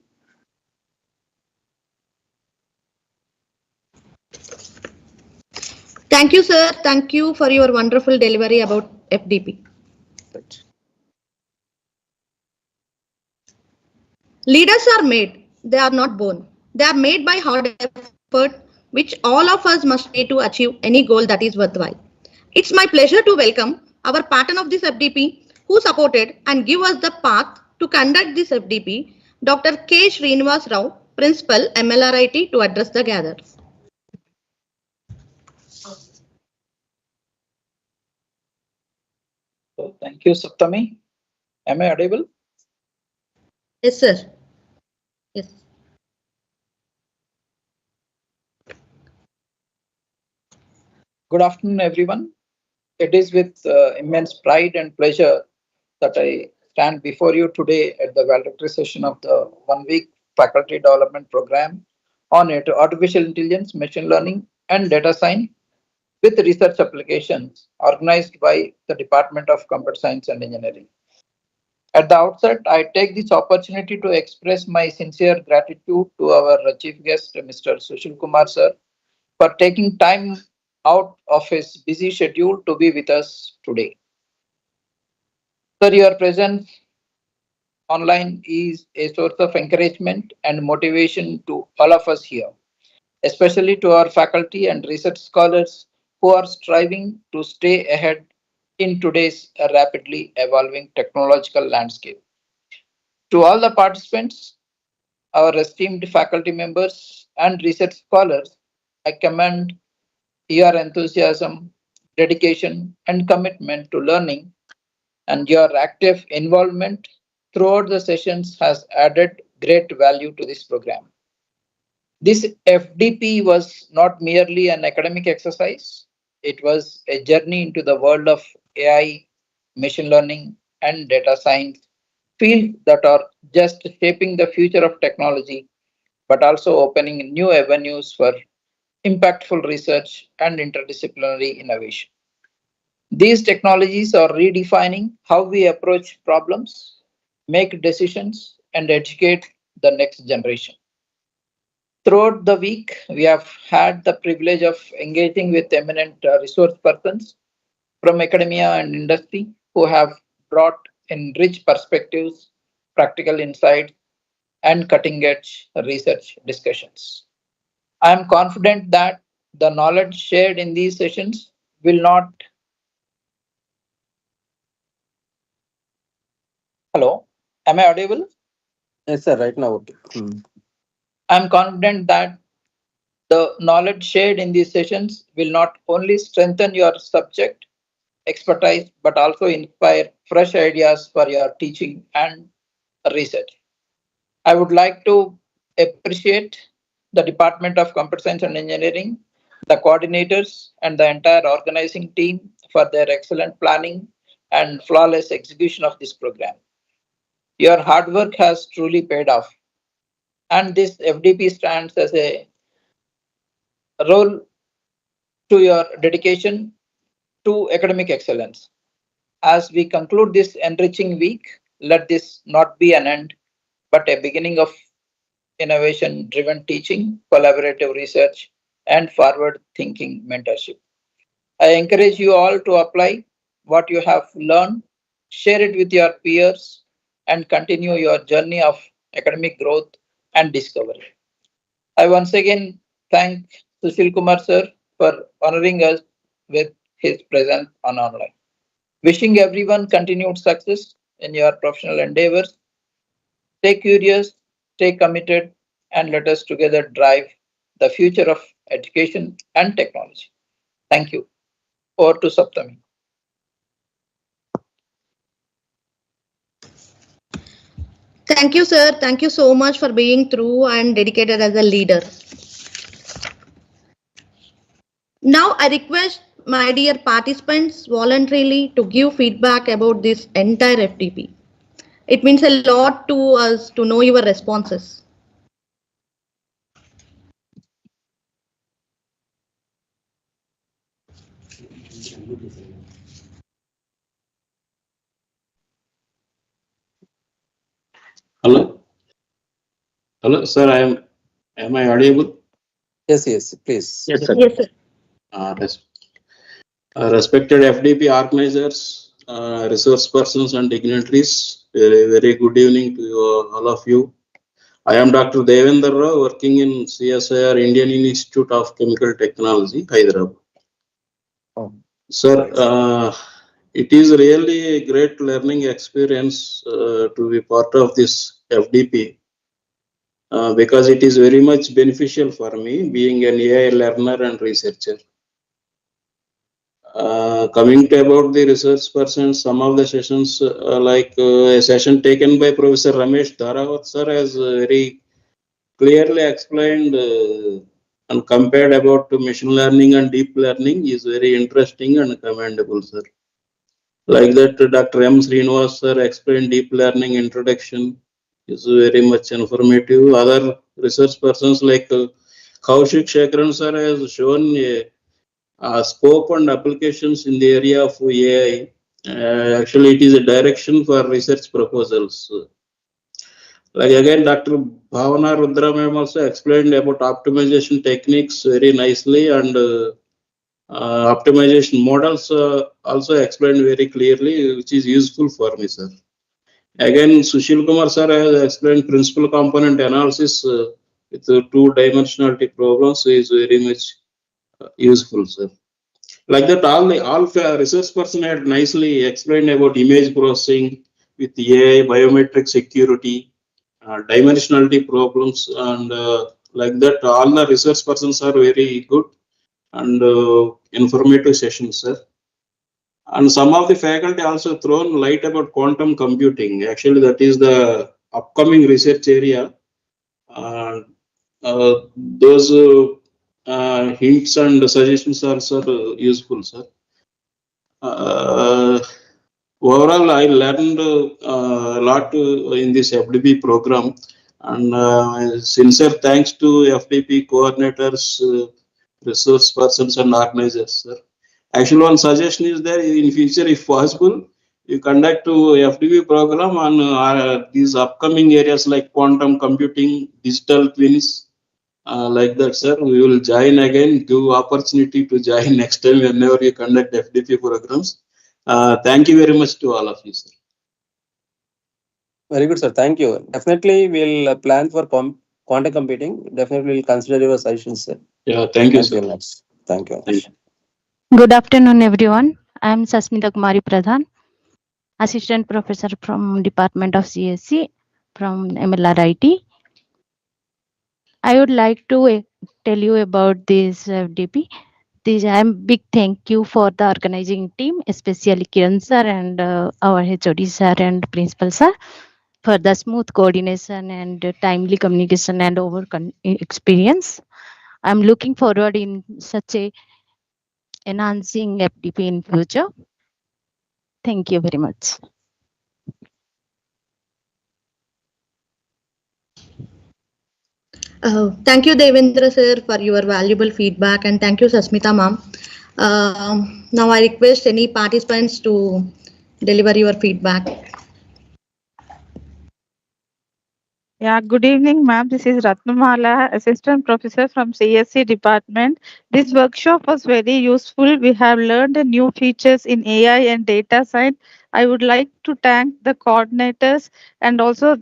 Speaker 5: Thank you, sir. Thank you for your wonderful delivery about FDP.
Speaker 7: Right.
Speaker 5: Leaders are made, they are not born. They are made by hard effort, which all of us must pay to achieve any goal that is worthwhile. It's my pleasure to welcome our pattern of this FDP who supported and give us the path to conduct this FDP, Dr. K. Srinivas Rao, Principal MLRIT, to address the gatherers.
Speaker 1: So thank you, Saptami. Am I audible?
Speaker 5: Yes, sir. Yes.
Speaker 8: Good afternoon, everyone. It is with immense pride and pleasure that I stand before you today at the valedictory session of the 1 week faculty development program on artificial intelligence, machine learning, and data science with research applications organized by the Department of Computer Science and Engineering. At the outset, I take this opportunity to express my sincere gratitude to our chief guest, Mr. Sushil Kumar, sir, for taking time out of his busy schedule to be with us today. Sir, your presence online is a source of encouragement and motivation to all of us here, especially to our faculty and research scholars who are striving to stay ahead in today's rapidly evolving technological landscape. To all the participants, our esteemed faculty members and research scholars, I commend your enthusiasm, dedication, and commitment to learning, and your active involvement throughout the sessions has added great value to this program. This FDP was not merely an academic exercise, it was a journey into the world of AI, machine learning, and data science, fields that are just shaping the future of technology, but also opening new avenues for impactful research and interdisciplinary innovation. These technologies are redefining how we approach problems, make decisions, and educate the next generation. Throughout the week, we have had the privilege of engaging with eminent resource persons from academia and industry who have brought in rich perspectives, practical insights, and cutting edge research discussions. I am confident that the knowledge shared in these sessions will not. Hello, am I audible?
Speaker 7: Yes, sir. Right now, okay.
Speaker 8: I am confident that the knowledge shared in these sessions will not only strengthen your subject expertise but also inspire fresh ideas for your teaching and research. I would like to appreciate the Department of Computer Science and Engineering, the coordinators, and the entire organizing team for their excellent planning and flawless execution of this program. Your hard work has truly paid off, and this FDP stands as a role to your dedication to academic excellence. As we conclude this enriching week, let this not be an end, but a beginning of innovation driven teaching, collaborative research, and forward thinking mentorship. I encourage you all to apply what you have learned, share it with your peers, and continue your journey of academic growth and discovery. I once again thank Sushil Kumar sir for honoring us with his presence on online. Wishing everyone continued success in your professional endeavors. Stay curious, stay committed, and let us together drive the future of education and technology. Thank you. Over to Saptami.
Speaker 5: Thank you, sir. Thank you so much for being true and dedicated as a leader. Now, I request my dear participants voluntarily to give feedback about this entire FTP. It means a lot to us to know your responses.
Speaker 1: Hello, hello, sir. Am I audible?
Speaker 7: Yes, yes, please.
Speaker 6: Yes, sir.
Speaker 5: Yes, sir.
Speaker 1: Res- Respected FDP organizers, resource persons, and dignitaries, very good evening to all of you. I am Dr. Devendra Rao, working in CSIR Indian Institute of Chemical Technology, Hyderabad.
Speaker 7: Oh.
Speaker 1: Sir, it is really a great learning experience to be part of this FDP because it is very much beneficial for me being an AI learner and researcher. Coming to about the research persons, some of the sessions, a session taken by Professor Ramesh Dharawat sir has very clearly explained and compared about to machine learning and deep learning is very interesting and commendable, sir. Like that, Dr. M. Srinivas sir explained deep learning introduction is very much informative. Other research persons like Kaushik Shekharan sir has shown a scope and applications in the area of AI. Actually, it is a direction for research proposals. Like again, Dr. Bhavana Rudra ma'am also explained about optimization techniques very nicely, and optimization models also explained very clearly, which is useful for me, sir. Again, Sushil Kumar sir has explained principal component analysis with two-dimensionality problems, so is very much useful, sir. Like that, all research person had nicely explained about image processing with AI, biometric security, dimensionality problems, and like that, all the research persons are very good and informative sessions, sir. And some of the faculty also thrown light about quantum computing. Actually, that is the upcoming research area. Those hints and suggestions are useful, sir. Overall, I learned a lot in this FDP program, and sincere thanks to FDP coordinators, resource persons, and organizers, sir. Actually, one suggestion is there in future, if possible, you conduct to FDP program on these upcoming areas like quantum computing, digital twins, like that, sir. We will join again, give opportunity to join next time whenever you conduct FDP programs. Thank you very much to all of you, sir.
Speaker 7: Very good, sir. Thank you. Definitely, we'll plan for quantum computing. Definitely, we'll consider your suggestions, sir.
Speaker 1: Yeah, thank you,
Speaker 7: Thank
Speaker 1: sir.
Speaker 7: you much. Thank you.
Speaker 1: Thank you.
Speaker 9: Good afternoon, everyone. I am Sasmita Kumari Pradhan, Assistant Professor from Department of CSC from MLRIT. I would like to tell you about this FDP. I am big thank you for the organizing team, especially Kiran sir and our HOD sir and principal sir for the smooth coordination and timely communication and experience. I'm looking forward in such a enhancing FDP in future. Thank you very much.
Speaker 5: Thank you, Devendra sir, for your valuable feedback, and thank you, Sasmita ma'am. Now I request any participants to deliver your feedback.
Speaker 10: Yeah, good evening, ma'am. This is Ratnamala, Assistant Professor from CSC Department. This workshop was very useful. We have learned new features in AI and data science. I would like to thank the coordinators and also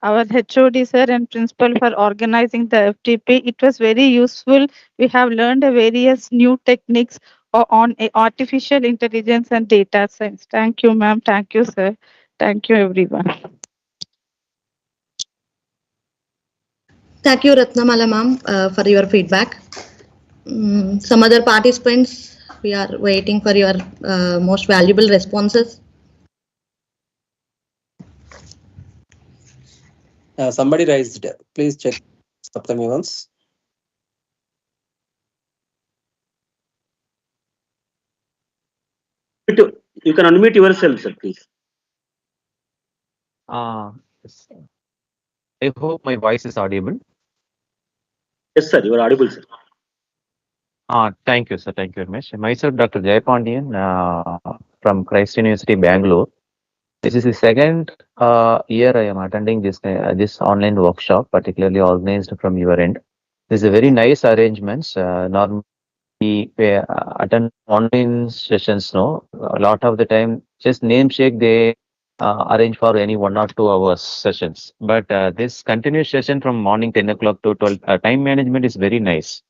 Speaker 10: our HOD sir and principal for organizing the FTP. It was very useful. We have learned various new techniques on artificial intelligence and data science. Thank you, ma'am. Thank you, sir. Thank you, everyone.
Speaker 5: Thank you, Ratnamala ma'am, for your feedback. Some other participants, we are waiting for your most valuable responses.
Speaker 7: Somebody raised. Please check Saptami once.
Speaker 6: You can unmute yourself, sir, please.
Speaker 11: Yes. I hope my voice is audible.
Speaker 6: Yes, sir, you are audible, sir.
Speaker 11: Thank you, sir. Thank you very much. Myself, Dr. Jayapandian from Christ University, Bangalore. This is the second year I am attending this online workshop, particularly organized from your end. This is a very nice arrangements. Normally, we attend online sessions. No, a lot of the time, just name check they arrange for any 1 or 2 hours sessions. But this continuous session from morning 10 o'clock to 12, time management is very nice.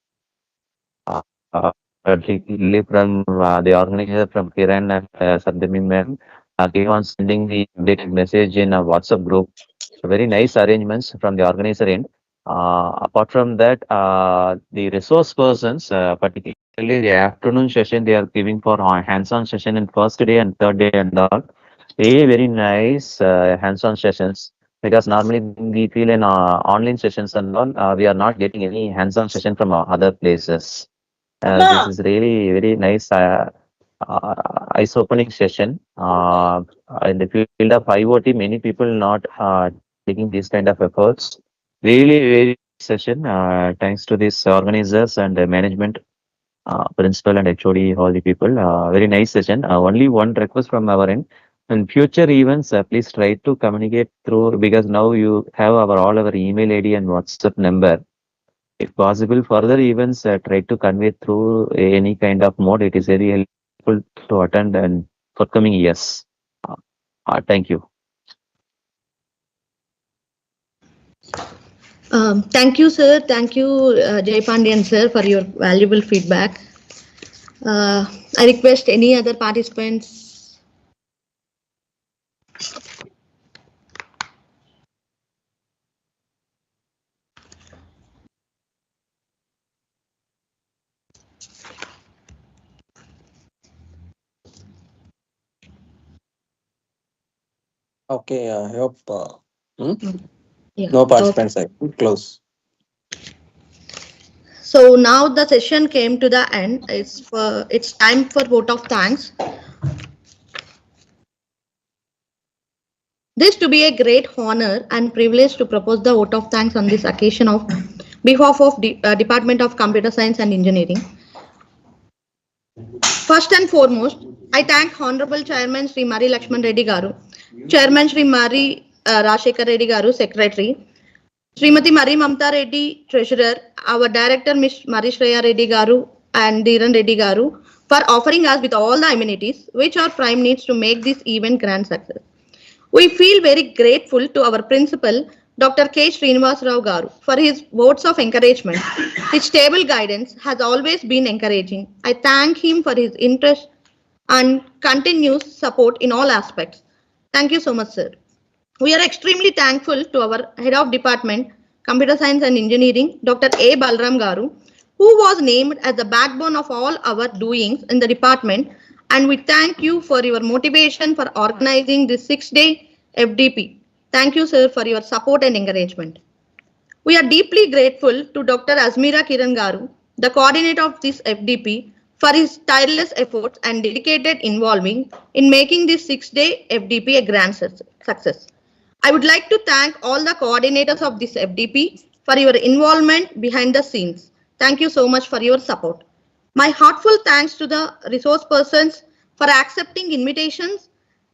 Speaker 11: Particularly from the organizer from Kiran and Sardami ma'am, keep on sending the updated message in a WhatsApp group. So very nice arrangements from the organizer end. Apart from that, the resource persons, particularly the afternoon session, they are giving for hands-on session in first day and third day and all. Very nice hands-on sessions. because normally we feel in online sessions and all, we are not getting any hands-on session from other places. This is really very nice, eyes-opening session. In the field of IoT, many people not taking these kind of efforts. Really, very session. Thanks to these organizers and management, principal and HOD, all the people. Very nice session. Only one request from our end. In future events, please try to communicate through, because now you have all our email ID and WhatsApp number. If possible, further events, try to convey through any kind of mode. It is very helpful to attend and for coming years. Thank you.
Speaker 5: Thank you, sir. Thank you, Jay Pandian, sir, for your valuable feedback. I request any other participants.
Speaker 7: Okay, I hope
Speaker 5: Yeah.
Speaker 7: no participants. I think close.
Speaker 5: So now the session came to the end. It's time for vote of thanks. This to be a great honor and privilege to propose the vote of thanks on this occasion of behalf of the Department of Computer Science and Engineering. First and foremost, I thank Honorable Chairman Sri Mari Lakshman Reddy Garu, Chairman Sri Mari Rashekar Reddy Garu, Secretary, Srimati Mari Mamta Reddy, Treasurer, our Director Ms. Mari Shreya Reddy Garu and Dhiran Reddy Garu for offering us with all the amenities which our Prime needs to make this event grand success. We feel very grateful to our principal, Dr. K. Srinivas Rao Garu, for his votes of encouragement. His stable guidance has always been encouraging. I thank him for his interest and continuous support in all aspects. Thank you so much, sir. We are extremely thankful to our Head of Department, Computer Science and Engineering, Dr. A. Balram Garu, who was named as the backbone of all our doings in the department. And we thank you for your motivation for organizing this 6-day FDP. Thank you, sir, for your support and encouragement. We are deeply grateful to Dr. Azmira Kiran Garu, the coordinator of this FDP, for his tireless efforts and dedicated involving in making this 6-day FDP a grand success. I would like to thank all the coordinators of this FDP for your involvement behind the scenes. Thank you so much for your support. My heartfelt thanks to the resource persons for accepting invitations.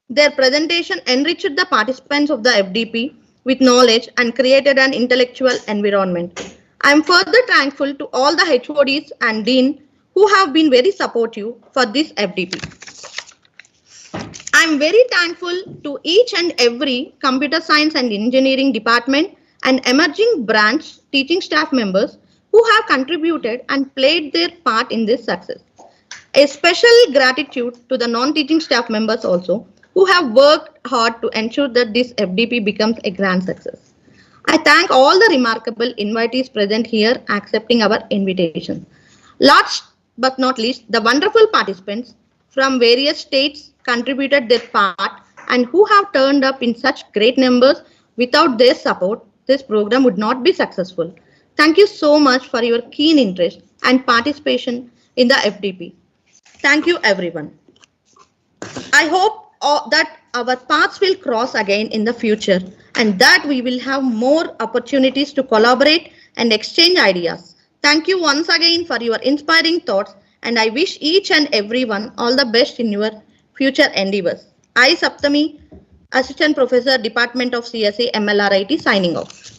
Speaker 5: Their presentation enriched the participants of the FDP with knowledge and created an intellectual environment. I am further thankful to all the HODs and Dean who have been very supportive for this FDP. I am very thankful to each and every computer science and engineering department and emerging branch teaching staff members who have contributed and played their part in this success. A special gratitude to the non-teaching staff members also who have worked hard to ensure that this FDP becomes a grand success. I thank all the remarkable invitees present here accepting our invitation. Last but not least, the wonderful participants from various states contributed their part and who have turned up in such great numbers. Without their support, this program would not be successful. Thank you so much for your keen interest and participation in the FDP. Thank you, everyone. I hope that our paths will cross again in the future and that we will have more opportunities to collaborate and exchange ideas. Thank you once again for your inspiring thoughts, and I wish each and everyone all the best in your future endeavors. I, Saptami, Assistant Professor, Department of CSE, MLRIT, signing off.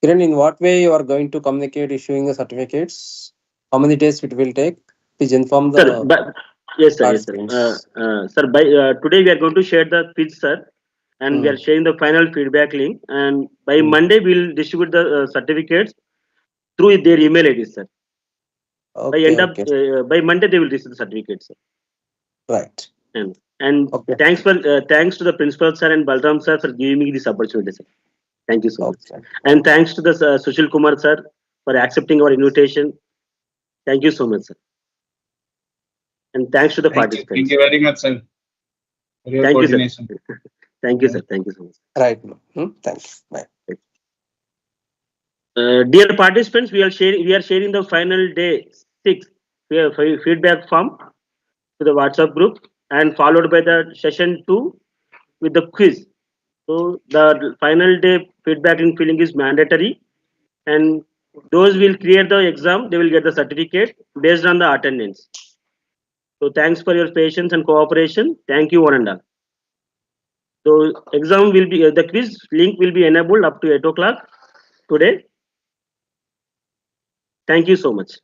Speaker 7: Kiran, in what way you are going to communicate issuing the certificates? How many days it will take? Please inform the.
Speaker 6: Sir, yes, sir. Yes, sir. Sir, by today we are going to share the pitch, sir, and we are sharing the final feedback link. And by Monday we'll distribute the certificates through their email ID, sir.
Speaker 7: Okay,
Speaker 6: by Monday they will receive the certificates, sir.
Speaker 7: Right.
Speaker 6: And thanks to the principal sir and Balram sir for giving me this opportunity, sir. Thank you so much. And thanks to the Sushil Kumar sir for accepting our invitation. Thank you so much, sir. And thanks to the participants.
Speaker 1: Thank you very much, sir, for your
Speaker 6: Thank you, sir.
Speaker 1: coordination.
Speaker 6: Thank you, sir. Thank you so much.
Speaker 7: Right. Thanks. Bye.
Speaker 6: Dear participants, we are sharing the final day 6 feedback form to the WhatsApp group, and followed by the session 2 with the quiz. So the final day feedback and filling is mandatory, and those will clear the exam, they will get the certificate based on the attendance. So thanks for your patience and cooperation. Thank you, one and all. So exam will be the quiz link will be enabled up to 8 o'clock today. Thank you so much.